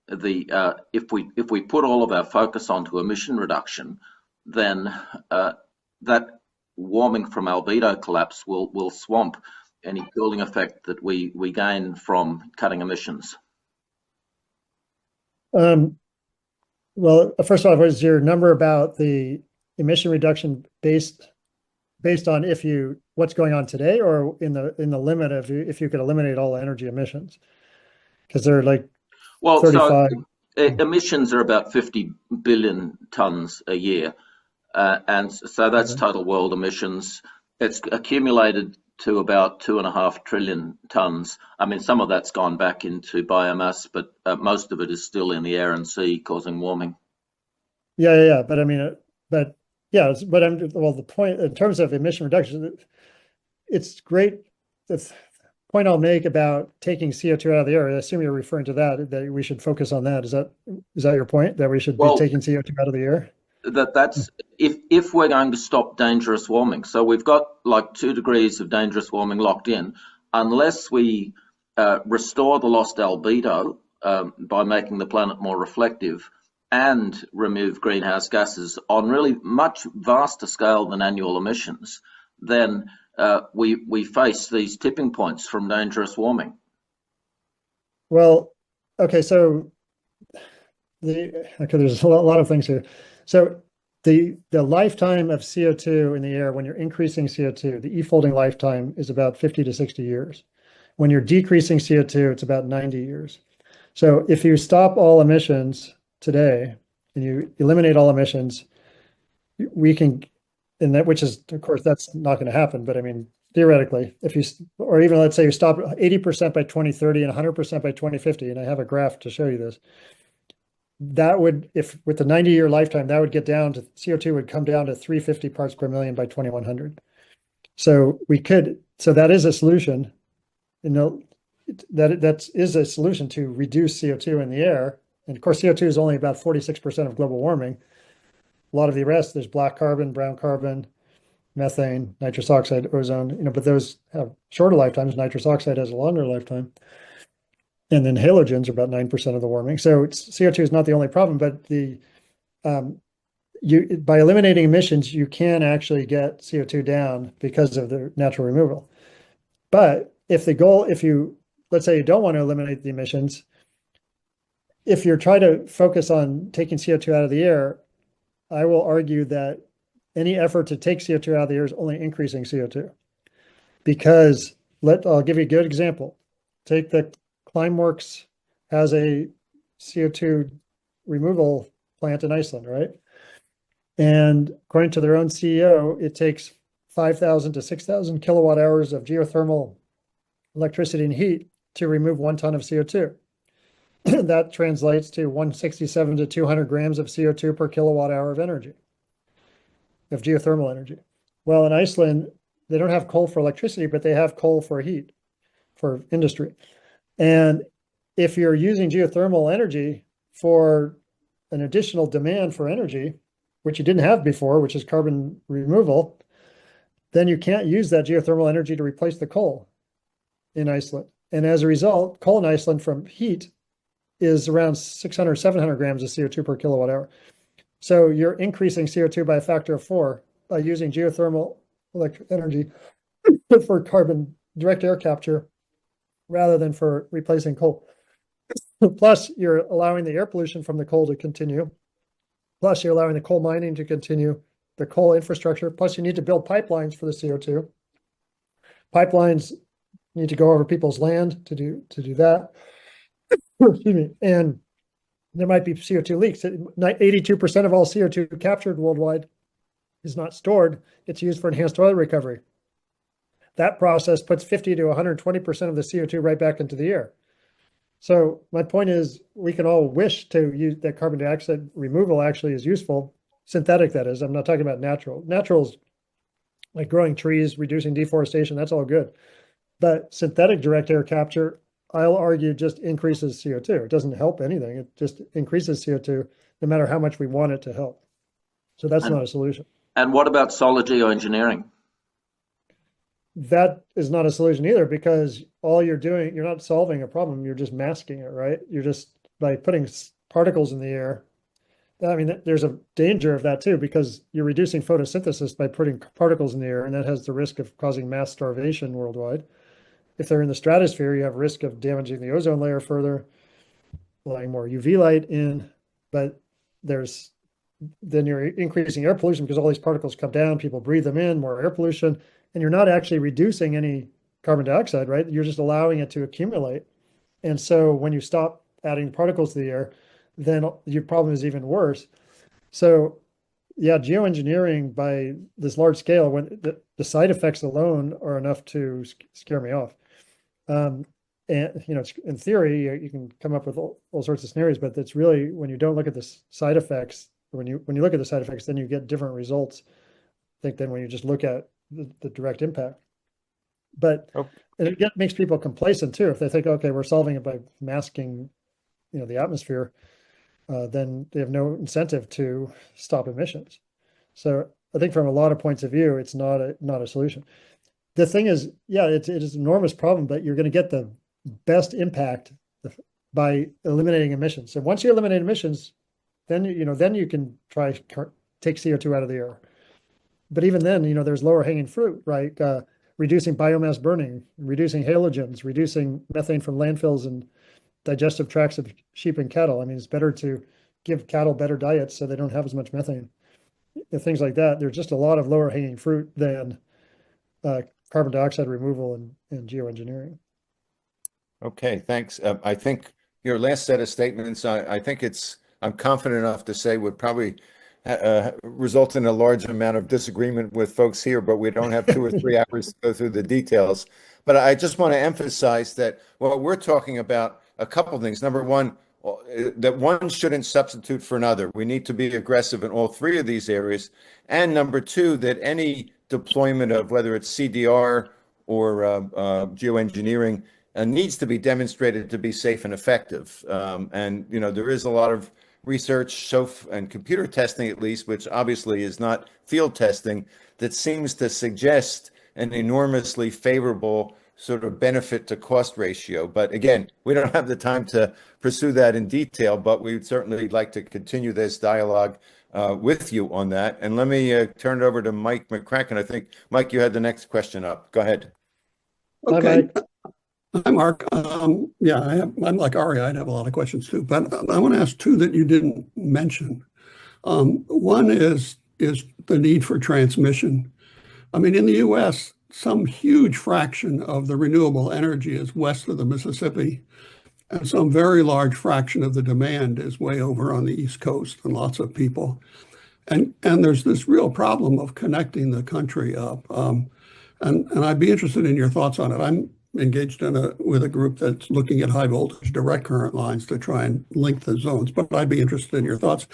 if we put all of our focus onto emission reduction, then that warming from albedo collapse will swamp any cooling effect that we gain from cutting emissions. Well, first off, was your number about the emission reduction based on what's going on today, or in the limit of if you could eliminate all energy emissions? Because they're like 35. So emissions are about 50 billion tons a year, and so that's total world emissions. It's accumulated to about 2.5 trillion tons. I mean, some of that's gone back into biomass, but most of it is still in the air and sea, causing warming. Yeah. But I mean, the point in terms of emission reduction, it's great. The point I'll make about taking CO2 out of the air, I assume you're referring to that we should focus on that. Is that your point, that we should be taking CO2 out of the air? That's if we're going to stop dangerous warming. So we've got like 2 degrees of dangerous warming locked in. Unless we restore the lost albedo by making the planet more reflective and remove greenhouse gases on really much vaster scale than annual emissions, then we face these tipping points from dangerous warming. Well, okay, so there's a lot of things here. So the lifetime of CO2 in the air, when you're increasing CO2, the e-folding lifetime is about 50 to 60 years. When you're decreasing CO2, it's about 90 years. So if you stop all emissions today and you eliminate all emissions, we can, and that, which is, of course, that's not going to happen, but I mean, theoretically, if you, or even let's say you stop 80% by 2030 and 100% by 2050, and I have a graph to show you this, that would, if with the 90-year lifetime, that would get down to, CO2 would come down to 350 parts per million by 2100. So we could, so that is a solution, you know, that is a solution to reduce CO2 in the air. And of course, CO2 is only about 46% of global warming. A lot of the rest, there's black carbon, brown carbon, methane, nitrous oxide, ozone, you know, but those have shorter lifetimes. Nitrous oxide has a longer lifetime. And then halogens are about 9% of the warming. So CO2 is not the only problem, but the by eliminating emissions, you can actually get CO2 down because of the natural removal. But if the goal, if you, let's say you don't want to eliminate the emissions, if you're trying to focus on taking CO2 out of the air, I will argue that any effort to take CO2 out of the air is only increasing CO2. Because I'll give you a good example. Take the Climeworks has a CO2 removal plant in Iceland, right? And according to their own CEO, it takes 5,000 to 6,000 kilowatt hours of geothermal electricity and heat to remove 1 ton of CO2. That translates to 167 to 200 grams of CO2 per kilowatt hour of energy, of geothermal energy. Well, in Iceland, they don't have coal for electricity, but they have coal for heat, for industry. And if you're using geothermal energy for an additional demand for energy, which you didn't have before, which is carbon removal, then you can't use that geothermal energy to replace the coal in Iceland. And as a result, coal in Iceland from heat is around 600, 700 grams of CO2 per kilowatt hour. So you're increasing CO2 by a factor of 4 by using geothermal electric energy for carbon direct air capture rather than for replacing coal. Plus, you're allowing the air pollution from the coal to continue. Plus, you're allowing the coal mining to continue, the coal infrastructure. Plus, you need to build pipelines for the CO2. Pipelines need to go over people's land to do that. Excuse me. And there might be CO2 leaks. 82% of all CO2 captured worldwide is not stored. It's used for enhanced oil recovery. That process puts 50 to 120% of the CO2 right back into the air. So my point is, we can all wish to use that carbon dioxide removal actually is useful. Synthetic, that is. I'm not talking about natural. Natural is like growing trees, reducing deforestation. That's all good. But synthetic direct air capture, I'll argue, just increases CO2. It doesn't help anything. It just increases CO2 no matter how much we want it to help. So that's not a solution. And what about solar geoengineering? That is not a solution either, because all you're doing, you're not solving a problem, you're just masking it, right? You're just, by putting particles in the air. I mean, there's a danger of that too, because you're reducing photosynthesis by putting particles in the air, and that has the risk of causing mass starvation worldwide. If they're in the stratosphere, you have risk of damaging the ozone layer further, allowing more UV light in, but then you're increasing air pollution because all these particles come down, people breathe them in, more air pollution, and you're not actually reducing any carbon dioxide, right? You're just allowing it to accumulate. And so when you stop adding particles to the air, then your problem is even worse. So yeah, geoengineering by this large scale, when the side effects alone are enough to scare me off. And you know, in theory, you can come up with all sorts of scenarios, but it's really when you don't look at the side effects, when you look at the side effects, then you get different results, I think, than when you just look at the direct impact. But and it makes people complacent too. If they think, okay, we're solving it by masking, you know, the atmosphere, then they have no incentive to stop emissions. So I think from a lot of points of view, it's not a solution. The thing is, yeah, it is an enormous problem, but you're going to get the best impact by eliminating emissions. So once you eliminate emissions, then you can try take CO2 out of the air. But even then, there's lower hanging fruit, right? Reducing biomass burning, reducing halogens, reducing methane from landfills and digestive tracts of sheep and cattle. I mean, it's better to give cattle better diets so they don't have as much methane. Things like that. There's just a lot of lower hanging fruit than carbon dioxide removal and geoengineering. Okay, thanks. I think your last set of statements, I'm confident enough to say would probably result in a large amount of disagreement with folks here, but we don't have 2 or 3 hours to go through the details. But I just want to emphasize that what we're talking about, a couple of things. Number one, that one shouldn't substitute for another. We need to be aggressive in all 3 of these areas. And number 2, that any deployment of whether it's CDR or geoengineering needs to be demonstrated to be safe and effective. And there is a lot of research and computer testing, at least, which obviously is not field testing, that seems to suggest an enormously favorable sort of benefit to cost ratio. But again, we don't have the time to pursue that in detail, but we'd certainly like to continue this dialogue with you on that. And let me turn it over to Mike MacCracken. I think, Mike, you had the next question up. Go ahead. Okay. Hi, Mark. Yeah, I'm like Ari. I'd have a lot of questions too, but I want to ask 2 that you didn't mention. One is the need for transmission. I mean, in the U.S., some huge fraction of the renewable energy is west of the Mississippi, and some very large fraction of the demand is way over on the East Coast, and lots of people. And there's this real problem of connecting the country up. And I'd be interested in your thoughts on it. I'm engaged with a group that's looking at high voltage direct current lines to try and link the zones, but I'd be interested in your thoughts.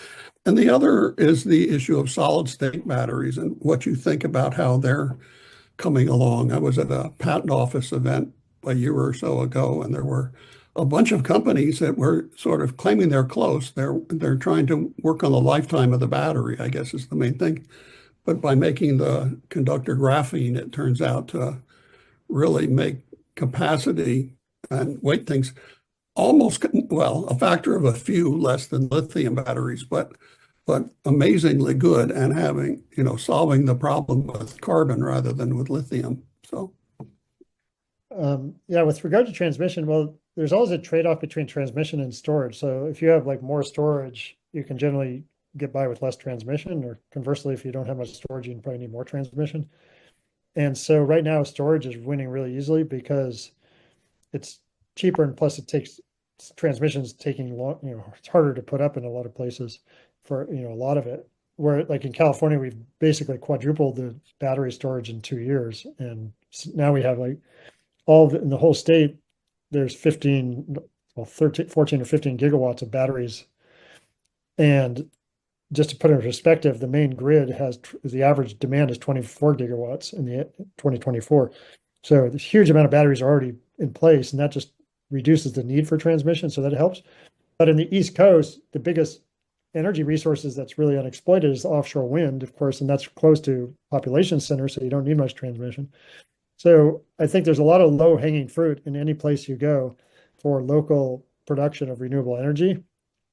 And the other is the issue of solid state batteries and what you think about how they're coming along. I was at a patent office event a year or so ago, and there were a bunch of companies that were sort of claiming they're close. They're trying to work on the lifetime of the battery, I guess is the main thing. But by making the conductor graphene, it turns out to really make capacity and weight things almost, well, a factor of a few less than lithium batteries, but amazingly good, and having, solving the problem with carbon rather than with lithium. So yeah, with regard to transmission, well, there's always a trade-off between transmission and storage. So if you have like more storage, you can generally get by with less transmission, or conversely, if you don't have much storage, you probably need more transmission. And so right now storage is winning really easily because it's cheaper, and plus transmission's taking long, it's harder to put up in a lot of places for, a lot of it. Where like in California, we've basically quadrupled the battery storage in 2 years. And now we have like in the whole state, there's 14 or 15 gigawatts of batteries. And just to put it in perspective, the main grid the average demand is 24 gigawatts in the 2024. So this huge amount of batteries are already in place, and that just reduces the need for transmission. So that helps. But in the East Coast, the biggest energy resources that's really unexploited is offshore wind, of course, and that's close to population centers, so you don't need much transmission. So I think there's a lot of low hanging fruit in any place you go for local production of renewable energy.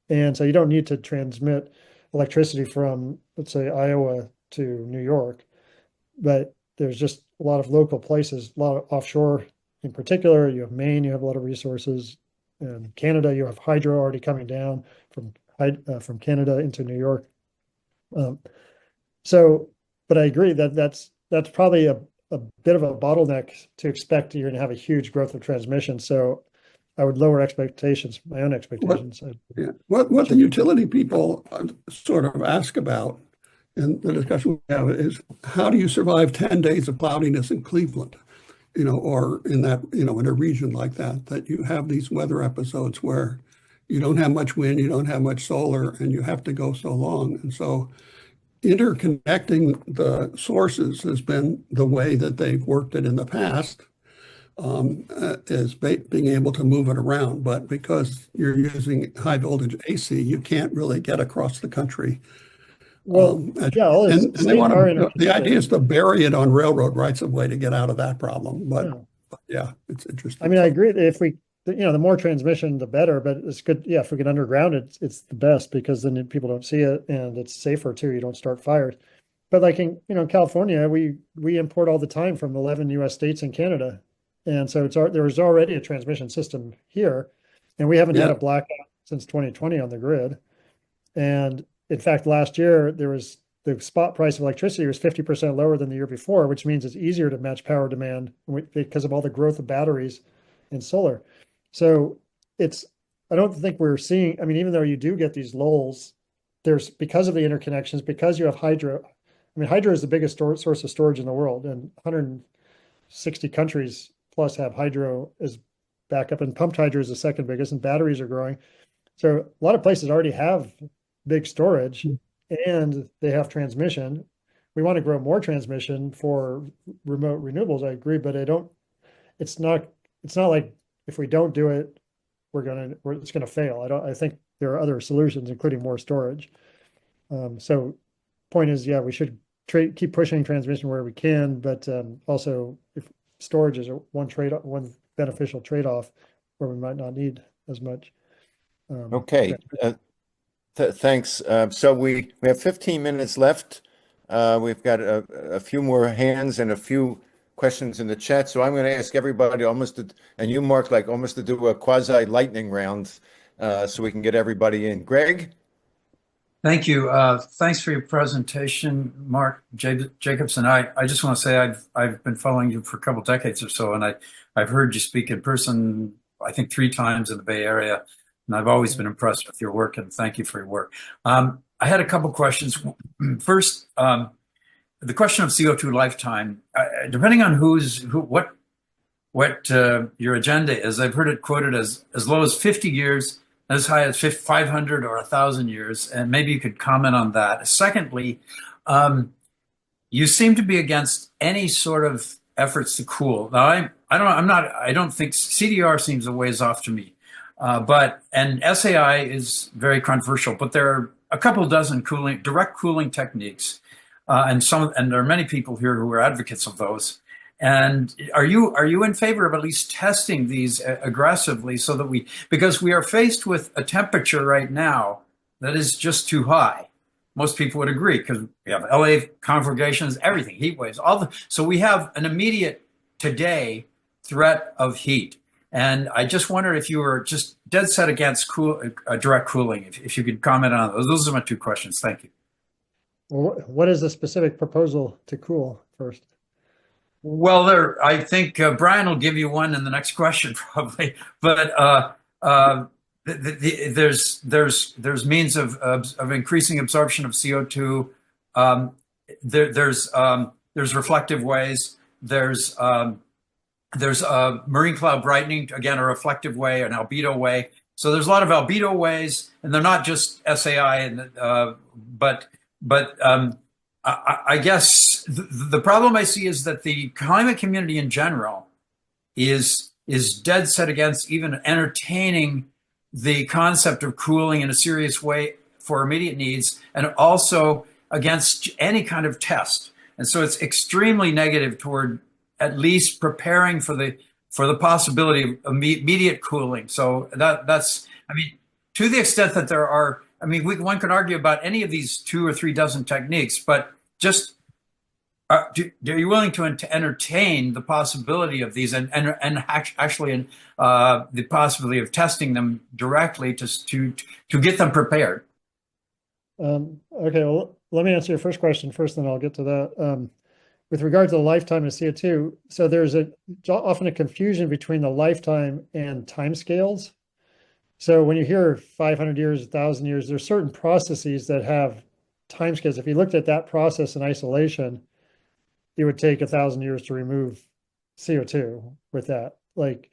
And so you don't need to transmit electricity from, let's say, Iowa to New York, but there's just a lot of local places, a lot of offshore in particular. You have Maine, you have a lot of resources. In Canada, you have hydro already coming down from Canada into New York. But I agree that that's probably a bit of a bottleneck to expect you're going to have a huge growth of transmission. So I would lower expectations, my own expectations. What the utility people sort of ask about in the discussion we have is, how do you survive 10 days of cloudiness in Cleveland, or in that, in a region like that you have these weather episodes where you don't have much wind, you don't have much solar, and you have to go so long. And so interconnecting the sources has been the way that they've worked it in the past. Is being able to move it around, but because you're using high voltage AC, you can't really get across the country. Well, and they want to. The idea is to bury it on railroad rights of way to get out of that problem. But yeah, it's interesting. I mean, I agree that the more transmission, the better, but it's good. Yeah, if we can underground it, it's the best because then people don't see it and it's safer too. You don't start fires. But like in California, we import all the time from 11 US states and Canada. And so there was already a transmission system here, and we haven't had a blackout since 2020 on the grid. And in fact, last year the spot price of electricity was 50% lower than the year before, which means it's easier to match power demand because of all the growth of batteries and solar. So I don't think we're seeing, I mean, even though you do get these lulls, there's because of the interconnections, because you have hydro. I mean, hydro is the biggest source of storage in the world, and 160 countries plus have hydro as backup, and pumped hydro is the second biggest, and batteries are growing. So a lot of places already have big storage and they have transmission. We want to grow more transmission for remote renewables, I agree, but it's not like if we don't do it, it's gonna fail. I think there are other solutions, including more storage. So point is, yeah, we should keep pushing transmission where we can, but also if storage is one beneficial trade-off where we might not need as much. Okay. Thanks. So we have 15 minutes left. We've got a few more hands and a few questions in the chat. So I'm going to ask everybody and you, Mark, almost to do a quasi lightning round so we can get everybody in. Greg? Thank you. Thanks for your presentation, Mark Jacobson. I just want to say I've been following you for a couple decades or so, and I've heard you speak in person, I think 3 times in the Bay Area, and I've always been impressed with your work, and thank you for your work. I had a couple questions. First, the question of CO2 lifetime, depending on what your agenda is, I've heard it quoted as low as 50 years, as high as 500 or 1,000 years, and maybe you could comment on that. Secondly, you seem to be against any sort of efforts to cool. Now, I don't think CDR seems a ways off to me, and SAI is very controversial, but there are a couple dozen direct cooling techniques, and there are many people here who are advocates of those. And are you in favor of at least testing these aggressively so that because we are faced with a temperature right now that is just too high. Most people would agree because we have LA conflagrations, everything, heat waves, so we have an immediate today threat of heat. And I just wondered if you were just dead set against direct cooling, if you could comment on those. Those are my 2 questions. Thank you. Well, what is the specific proposal to cool first? Well, I think Brian will give you one in the next question probably, but there's means of increasing absorption of CO2. There's reflective ways. There's marine cloud brightening, again, a reflective way, an albedo way. So there's a lot of albedo ways, and they're not just SAI, but I guess the problem I see is that the climate community in general is dead set against even entertaining the concept of cooling in a serious way for immediate needs, and also against any kind of test. And so it's extremely negative toward at least preparing for the possibility of immediate cooling. So that's, I mean, to the extent that there are, I mean, one could argue about any of these 2 or 3 dozen techniques, but just are you willing to entertain the possibility of these and actually the possibility of testing them directly to get them prepared? Okay, well, let me answer your first question first, then I'll get to that. With regard to the lifetime of CO2, so there's often a confusion between the lifetime and timescales. So when you hear 500 years, 1,000 years, there's certain processes that have timescales. If you looked at that process in isolation, it would take 1,000 years to remove CO2 with that. Like,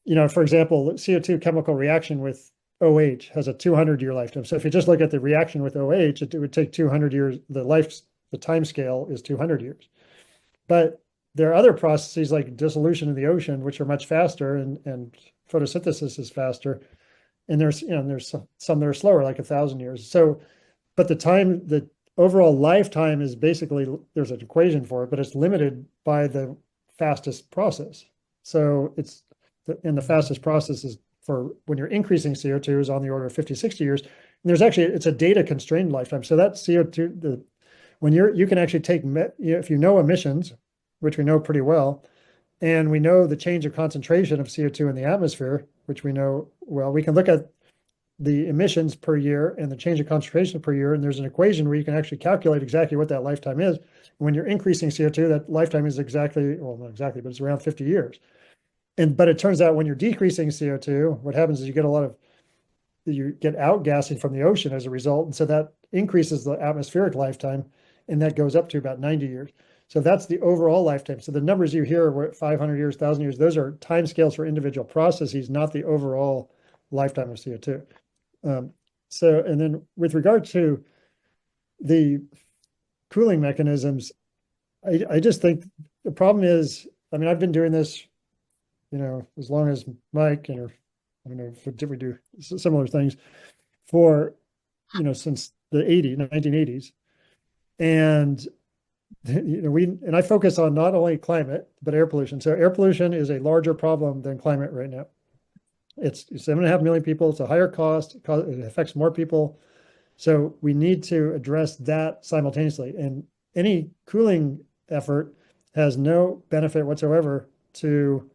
for example, CO2 chemical reaction with OH has a 200-year lifetime. So if you just look at the reaction with OH, it would take 200 years. The time scale is 200 years. But there are other processes like dissolution in the ocean, which are much faster, and photosynthesis is faster. And there's some that are slower, like 1,000 years. So, but the overall lifetime is basically, there's an equation for it, but it's limited by the fastest process. So and the fastest process is for when you're increasing CO2 is on the order of 50, 60 years. And there's actually, it's a data constrained lifetime. So that CO2, when you can actually take, if you know emissions, which we know pretty well, and we know the change of concentration of CO2 in the atmosphere, which we know well, we can look at the emissions per year and the change of concentration per year. And there's an equation where you can actually calculate exactly what that lifetime is. When you're increasing CO2, that lifetime is exactly, well, not exactly, but it's around 50 years. But it turns out when you're decreasing CO2, what happens is you get outgassing from the ocean as a result. And so that increases the atmospheric lifetime, and that goes up to about 90 years. So that's the overall lifetime. So the numbers you hear were 500 years, 1,000 years, those are timescales for individual processes, not the overall lifetime of CO2. And then with regard to the cooling mechanisms, I just think the problem is, I mean, I've been doing this, as long as Mike, I don't know if we do similar things for, since the 1980s. And, I focus on not only climate, but air pollution. So air pollution is a larger problem than climate right now. It's 7.5 million people. It's a higher cost. It affects more people. So we need to address that simultaneously. And any cooling effort has no benefit whatsoever to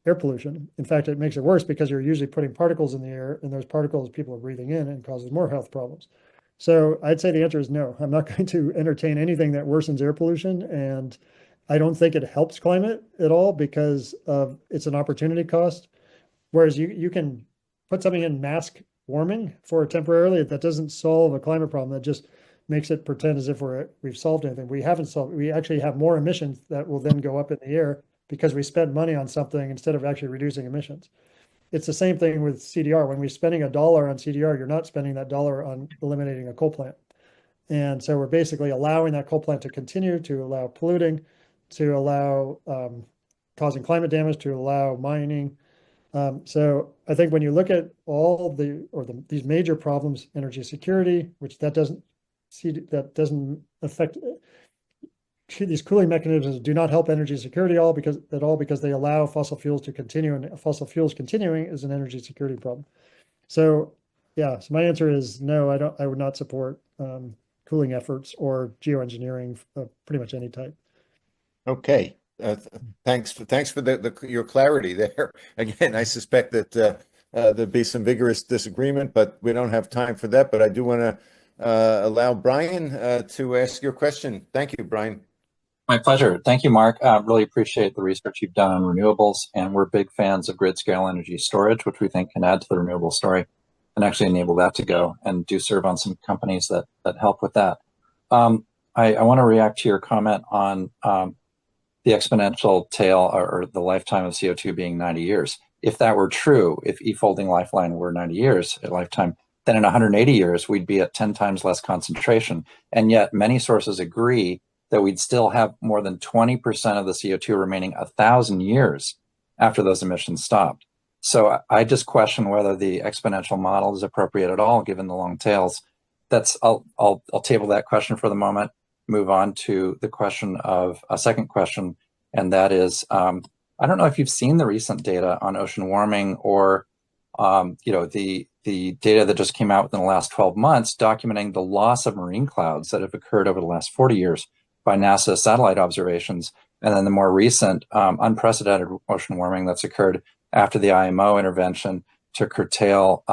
air pollution. In fact, it makes it worse because you're usually putting particles in the air, and those particles people are breathing in and causes more health problems. So I'd say the answer is no. I'm not going to entertain anything that worsens air pollution. And I don't think it helps climate at all because it's an opportunity cost. Whereas you can put something in mask warming for temporarily, that doesn't solve a climate problem. That just makes it pretend as if we've solved anything. We haven't solved. We actually have more emissions that will then go up in the air because we spent money on something instead of actually reducing emissions. It's the same thing with CDR. When we're spending $1 on CDR, you're not spending that dollar on eliminating a coal plant. And so we're basically allowing that coal plant to continue, to allow polluting, to allow causing climate damage, to allow mining. So I think when you look at all these major problems, energy security, which that doesn't affect, these cooling mechanisms do not help energy security at all because they allow fossil fuels to continue, and fossil fuels continuing is an energy security problem. So yeah, so my answer is no. I would not support cooling efforts or geoengineering of pretty much any type. Okay. Thanks for your clarity there. Again, I suspect that there'd be some vigorous disagreement, but we don't have time for that. But I do want to allow Brian to ask your question. Thank you, Brian. My pleasure. Thank you, Mark. Really appreciate the research you've done on renewables, and we're big fans of grid scale energy storage, which we think can add to the renewable story and actually enable that to go, and do serve on some companies that help with that. I want to react to your comment on the exponential tail or the lifetime of CO2 being 90 years. If that were true, if e-folding lifeline were 90 years at lifetime, then in 180 years, we'd be at 10 times less concentration. And yet many sources agree that we'd still have more than 20% of the CO2 remaining 1,000 years after those emissions stopped. So I just question whether the exponential model is appropriate at all, given the long tails. I'll table that question for the moment, move on to the question of a second question. And that is, I don't know if you've seen the recent data on ocean warming or, the data that just came out within the last 12 months documenting the loss of marine clouds that have occurred over the last 40 years by NASA satellite observations, and then the more recent unprecedented ocean warming that's occurred after the IMO intervention to curtail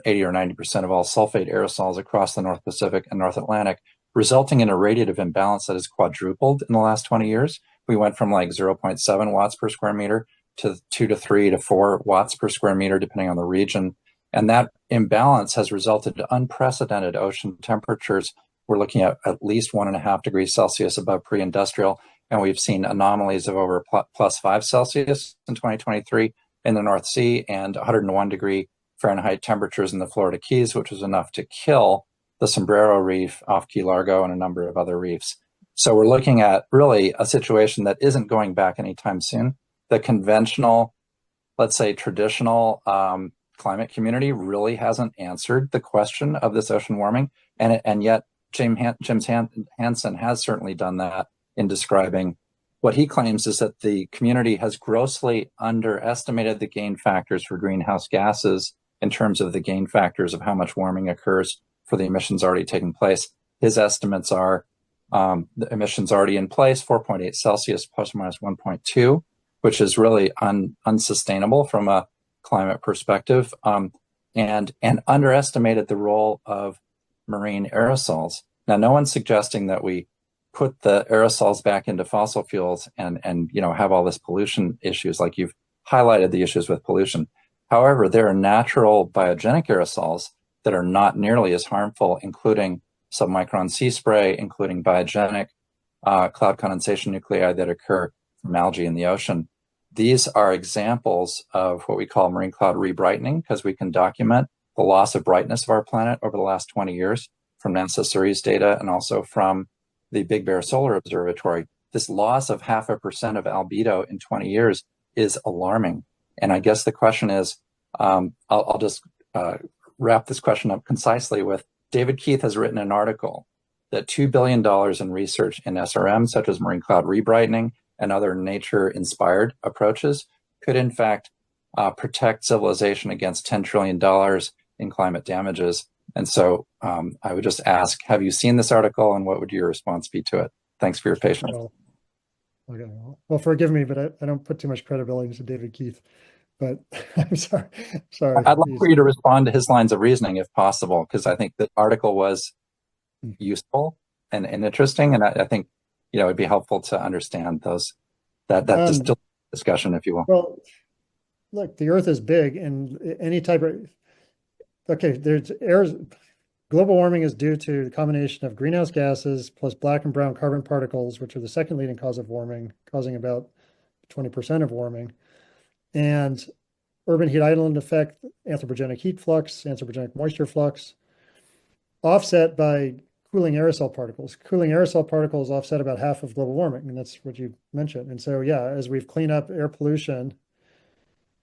80 or 90% of all sulfate aerosols across the North Pacific and North Atlantic, resulting in a radiative imbalance that has quadrupled in the last 20 years. We went from like 0.7 watts per square meter to 2 to 3 to 4 watts per square meter, depending on the region. And that imbalance has resulted in unprecedented ocean temperatures. We're looking at least 1.5 degrees Celsius above pre-industrial, and we've seen anomalies of over plus 5 Celsius in 2023 in the North Sea, and 101 degree Fahrenheit temperatures in the Florida Keys, which was enough to kill the Sombrero Reef off Key Largo and a number of other reefs. So we're looking at really a situation that isn't going back anytime soon. The conventional, let's say traditional climate community really hasn't answered the question of this ocean warming, and yet Jim Hansen has certainly done that in describing what he claims is that the community has grossly underestimated the gain factors for greenhouse gases in terms of the gain factors of how much warming occurs for the emissions already taking place. His estimates are the emissions already in place, 4.8 Celsius plus or minus 1.2, which is really unsustainable from a climate perspective, and underestimated the role of marine aerosols. Now, no one's suggesting that we put the aerosols back into fossil fuels and have all this pollution issues, like you've highlighted the issues with pollution. However, there are natural biogenic aerosols that are not nearly as harmful, including submicron sea spray, including biogenic cloud condensation nuclei that occur from algae in the ocean. These are examples of what we call marine cloud rebrightening, because we can document the loss of brightness of our planet over the last 20 years from NASA Ceres data and also from the Big Bear Solar Observatory. This loss of 0.5% of albedo in 20 years is alarming. And I guess the question is, I'll just wrap this question up concisely with, David Keith has written an article that $2 billion in research in SRM, such as marine cloud rebrightening and other nature-inspired approaches, could in fact protect civilization against $10 trillion in climate damages. And so I would just ask, have you seen this article, and what would your response be to it? Thanks for your patience. Well, forgive me, but I don't put too much credibility into David Keith. But I'm sorry. I'd like for you to respond to his lines of reasoning if possible, because I think the article was useful and interesting, and I think it'd be helpful to understand that discussion, if you will. Well, look, the Earth is big, and any type of global warming is due to the combination of greenhouse gases plus black and brown carbon particles, which are the second leading cause of warming, causing about 20% of warming. And urban heat island effect, anthropogenic heat flux, anthropogenic moisture flux, offset by cooling aerosol particles. Cooling aerosol particles offset about half of global warming, and that's what you mentioned. And so, yeah, as we've cleaned up air pollution,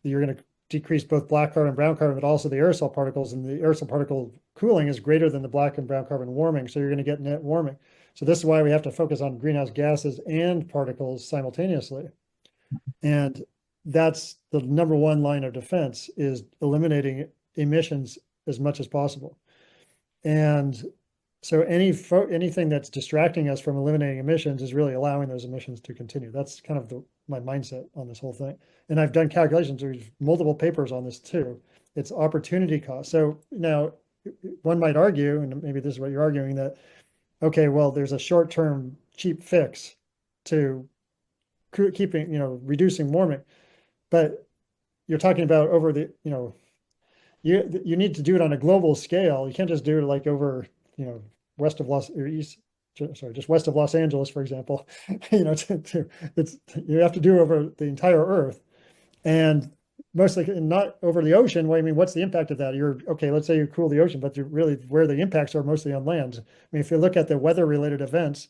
you're going to decrease both black carbon and brown carbon, but also the aerosol particles, and the aerosol particle cooling is greater than the black and brown carbon warming, so you're going to get net warming. So this is why we have to focus on greenhouse gases and particles simultaneously. And that's the number one line of defense, is eliminating emissions as much as possible. And so anything that's distracting us from eliminating emissions is really allowing those emissions to continue. That's kind of my mindset on this whole thing. And I've done calculations, there's multiple papers on this too. It's opportunity cost. So now one might argue, and maybe this is what you're arguing, that, okay, well, there's a short-term cheap fix to keeping, reducing warming. But you're talking about over the, you need to do it on a global scale. You can't just do it like over, west of just west of Los Angeles, for example. You have to do over the entire Earth, and mostly not over the ocean. Well, I mean, what's the impact of that? Let's say you cool the ocean, but really where the impacts are mostly on land. I mean, if you look at the weather-related events,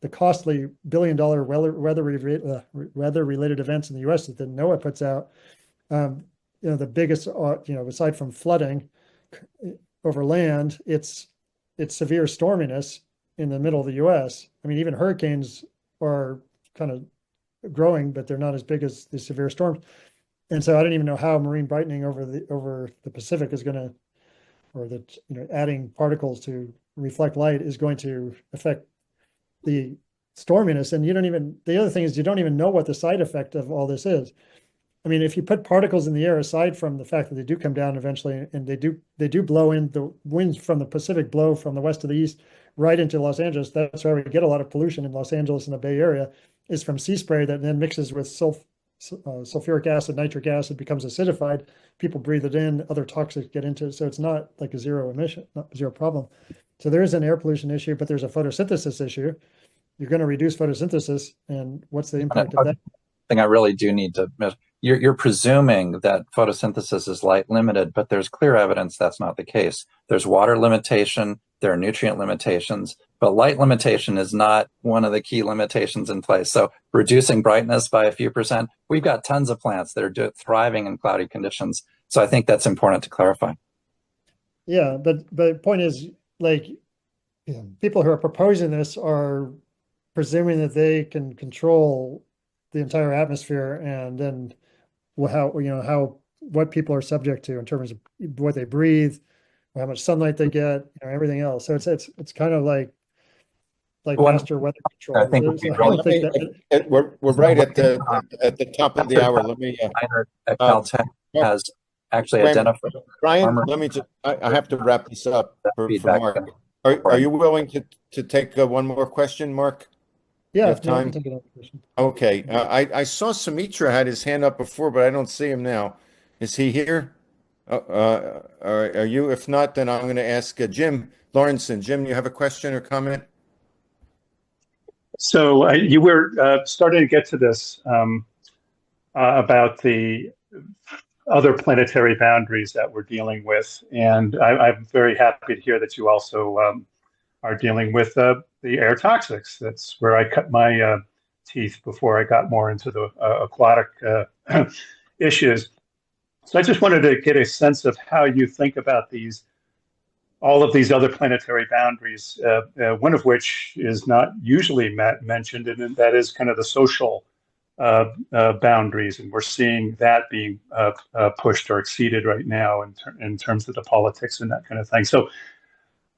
the costly billion-dollar weather-related events in the U.S. that the NOAA puts out, the biggest, aside from flooding over land, it's severe storminess in the middle of the U.S. I mean, even hurricanes are kind of growing, but they're not as big as the severe storms. And so I don't even know how marine brightening over the Pacific is going to, or adding particles to reflect light is going to affect the storminess. And the other thing is, you don't even know what the side effect of all this is. I mean, if you put particles in the air, aside from the fact that they do come down eventually, and they do blow in, the winds from the Pacific blow from the west to the east right into Los Angeles. That's why we get a lot of pollution in Los Angeles and the Bay Area, is from sea spray that then mixes with sulfuric acid, nitric acid, becomes acidified. People breathe it in, other toxics get into it. So it's not like a zero emission, not zero problem. So there is an air pollution issue, but there's a photosynthesis issue. You're going to reduce photosynthesis, and what's the impact of that? Thing I really do need to, you're presuming that photosynthesis is light limited, but there's clear evidence that's not the case. There's water limitation, there are nutrient limitations, but light limitation is not one of the key limitations in place. So reducing brightness by a few percent, we've got tons of plants that are thriving in cloudy conditions. So I think that's important to clarify. Yeah, but the point is, people who are proposing this are presuming that they can control the entire atmosphere, and then how, what people are subject to in terms of what they breathe, how much sunlight they get, everything else. So it's kind of like Well, master weather control. I think So would be I don't think that. We're right at the top of the hour. Let me, at Caltech has actually Wait, identified Brian, farmer let me just, I have to wrap this up for feedback. Mark. Are you willing to take one more question, Mark? Yeah, have yeah, I time? can take another question. Okay. I saw Sumitra had his hand up before, but I don't see him now. Is he here? Are you? If not, then I'm going to ask Jim Lawrenson. Jim, you have a question or comment? So you were starting to get to this about the other planetary boundaries that we're dealing with, and I'm very happy to hear that you also are dealing with the air toxics. That's where I cut my teeth before I got more into the aquatic issues. So I just wanted to get a sense of how you think about all of these other planetary boundaries, one of which is not usually mentioned, and that is kind of the social boundaries. And we're seeing that being pushed or exceeded right now in terms of the politics and that kind of thing. So,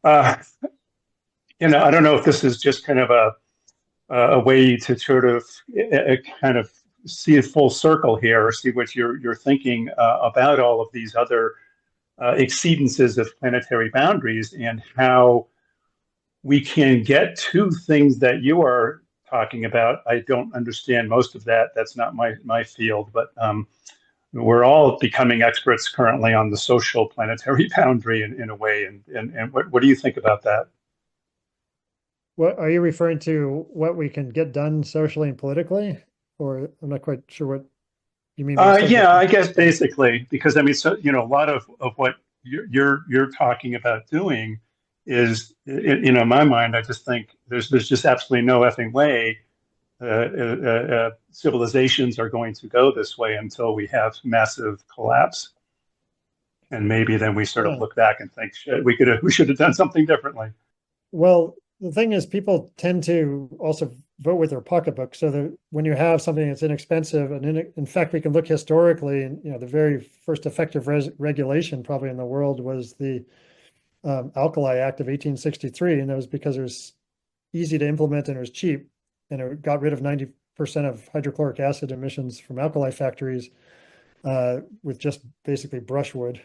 I don't know if this is just kind of a way to sort of kind of see a full circle here, or see what you're thinking about all of these other exceedances of planetary boundaries, and how we can get to things that you are talking about. I don't understand most of that. That's not my field, but we're all becoming experts currently on the social planetary boundary in a way. And what do you think about that? What are you referring to? What we can get done socially and politically, or I'm not quite sure what you mean. Yeah, I guess basically, because I mean, so a lot of what you're talking about doing is, in my mind, I just think there's just absolutely no effing way civilizations are going to go this way until we have massive collapse, and maybe then we sort of look back and think, shit, we should have done something differently. Well, the thing is, people tend to also vote with their pocketbook. So that when you have something that's inexpensive, and in fact, we can look historically, and the very first effective regulation probably in the world was the Alkali Act of 1863, and that was because it was easy to implement and it was cheap, and it got rid of 90% of hydrochloric acid emissions from alkali factories with just basically brushwood.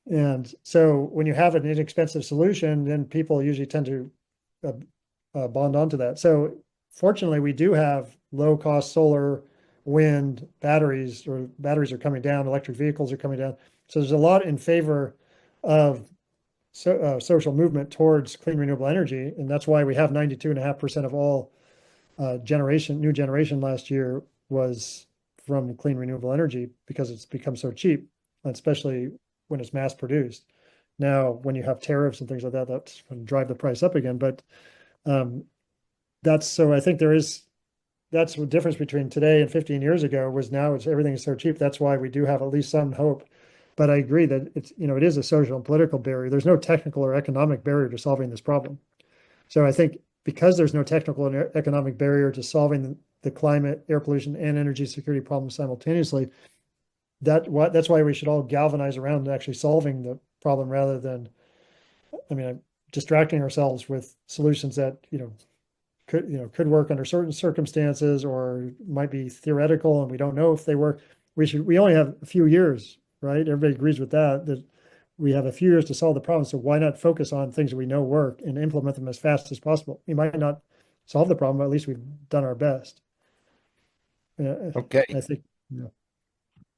And so when you have an inexpensive solution, then people usually tend to bond onto that. So fortunately, we do have low-cost solar, wind, batteries are coming down, electric vehicles are coming down. So there's a lot in favor of social movement towards clean renewable energy, and that's why we have 92.5% of all new generation last year was from clean renewable energy, because it's become so cheap, especially when it's mass produced. Now, when you have tariffs and things like that, that's going to drive the price up again. But so I think that's the difference between today and 15 years ago, was now everything is so cheap. That's why we do have at least some hope. But I agree that it is a social and political barrier. There's no technical or economic barrier to solving this problem. So I think because there's no technical and economic barrier to solving the climate, air pollution, and energy security problems simultaneously, that's why we should all galvanize around actually solving the problem, rather than, distracting ourselves with solutions that could work under certain circumstances, or might be theoretical and we don't know if they work. We only have a few years, right? Everybody agrees with that we have a few years to solve the problem. So why not focus on things that we know work and implement them as fast as possible? We might not solve the problem, but at least we've done our best. Okay. I think.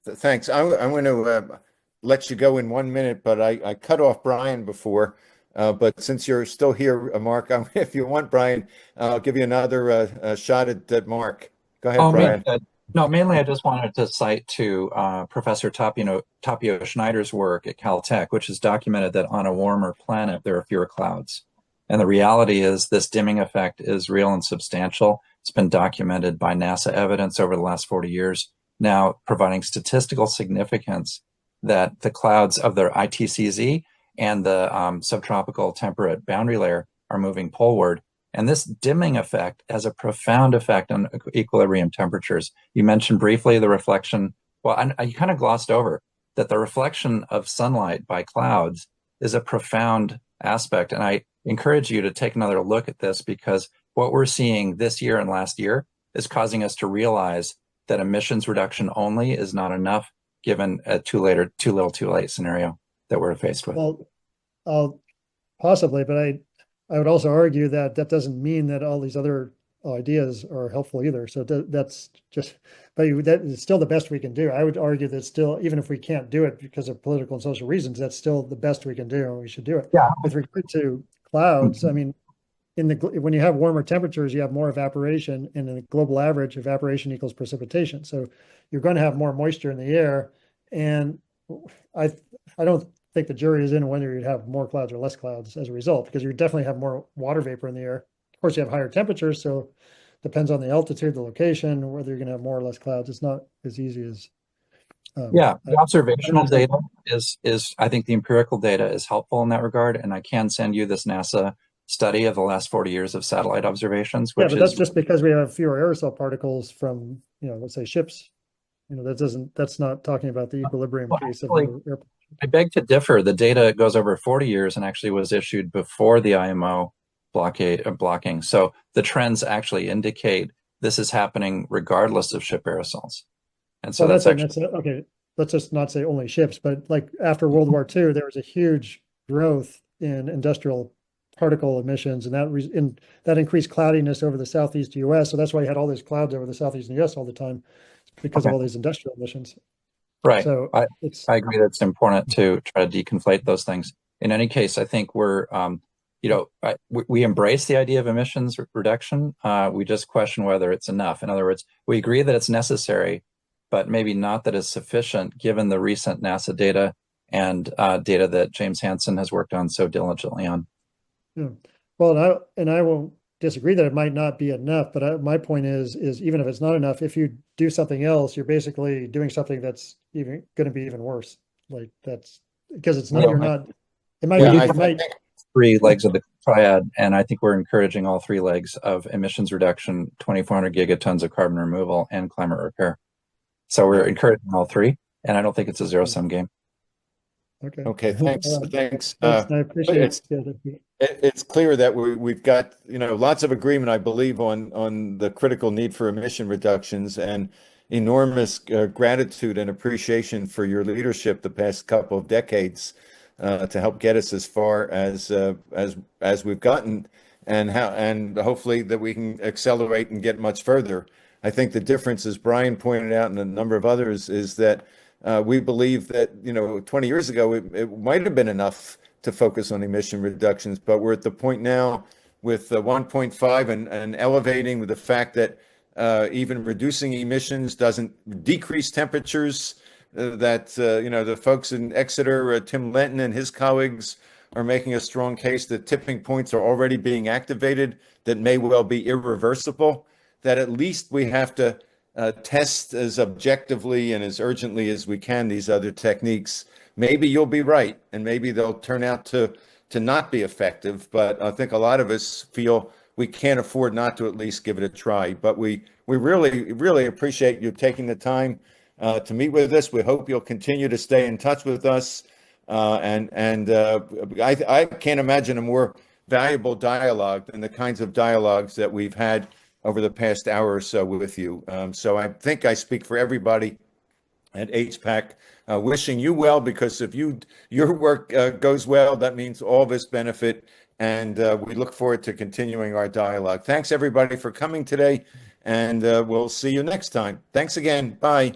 Thanks. I'm going to let you go in 1 minute, but I cut off Brian before. But since you're still here, Mark, if you want, Brian, I'll give you another shot at Mark. Go ahead, Brian. No, mainly I just wanted to cite to Professor Tapio Schneider's work at Caltech, which has documented that on a warmer planet, there are fewer clouds. And the reality is this dimming effect is real and substantial. It's been documented by NASA evidence over the last 40 years, now providing statistical significance that the clouds of the ITCZ and the subtropical temperate boundary layer are moving poleward. And this dimming effect has a profound effect on equilibrium temperatures. You mentioned briefly the reflection. Well, you kind of glossed over that the reflection of sunlight by clouds is a profound aspect. And I encourage you to take another look at this, because what we're seeing this year and last year is causing us to realize that emissions reduction only is not enough, given a too little too late scenario that we're faced with. Well, possibly, but I would also argue that that doesn't mean that all these other ideas are helpful either. So that's just, but that is still the best we can do. I would argue that still, even if we can't do it because of political and social reasons, that's still the best we can do, and we should do it. Yeah. With regard to clouds, I mean, when you have warmer temperatures, you have more evaporation, and in the global average, evaporation equals precipitation. So you're going to have more moisture in the air, and I don't think the jury is in whether you'd have more clouds or less clouds as a result, because you definitely have more water vapor in the air. Of course, you have higher temperatures, so depends on the altitude, the location, whether you're going to have more or less clouds. It's not as easy as the observational data is I think the empirical data is helpful in that regard, and I can send you this NASA study of the last 40 years of satellite observations. Yeah, Which but that's just because we have fewer aerosol particles from, let's say ships. That's not talking about the equilibrium case of the airport. I beg to differ. The data goes over 40 years and actually was issued before the IMO blocking. So the trends actually indicate this is happening regardless of ship aerosols. And so that's okay. Let's just not say only ships, but like after World War II, there was a huge growth in industrial particle emissions, and that increased cloudiness over the southeast US. So that's why you had all these clouds over the southeast US all the time, because of all these industrial emissions. Right. So I agree that it's important to try to deconflate those things. In any case, I think we're, we embrace the idea of emissions reduction. We just question whether it's enough. In other words, we agree that it's necessary, but maybe not that it's sufficient given the recent NASA data and data that James Hansen has worked on so diligently on. Yeah. Well, I won't disagree that it might not be enough, but my point is even if it's not enough, if you do something else, you're basically doing something that's even going to be even worse. Like that's because it's not, it might be three legs of the triad, and I think we're encouraging all three legs of emissions reduction, 2,400 gigatons of carbon removal, and climate repair. So we're encouraging all three, and I don't think it's a zero-sum game. Okay. Thanks. Thanks. I appreciate It's clear that we've got lots of agreement, I believe, on the critical need for emission reductions, and enormous gratitude and appreciation for your leadership the past couple of decades to help get us as far as we've gotten, and hopefully that we can accelerate and get much further. I think the difference, as Brian pointed out and a number of others, is that we believe that 20 years ago it might have been enough to focus on emission reductions, but we're at the point now with 1.5 and elevating, with the fact that even reducing emissions doesn't decrease temperatures. The folks in Exeter, Tim Lenton and his colleagues, are making a strong case that tipping points are already being activated that may well be irreversible. That at least we have to test as objectively and as urgently as we can these other techniques. Maybe you'll be right, and maybe they'll turn out to not be effective. But I think a lot of us feel we can't afford not to at least give it a try. But we really, really appreciate you taking the time to meet with us. We hope you'll continue to stay in touch with us. I can't imagine a more valuable dialogue than the kinds of dialogues that we've had over the past hour or so with you. So I think I speak for everybody at HPAC, wishing you well, because if your work goes well, that means all of us benefit, and we look forward to continuing our dialogue. Thanks everybody for coming today, and we'll see you next time. Thanks again. Bye.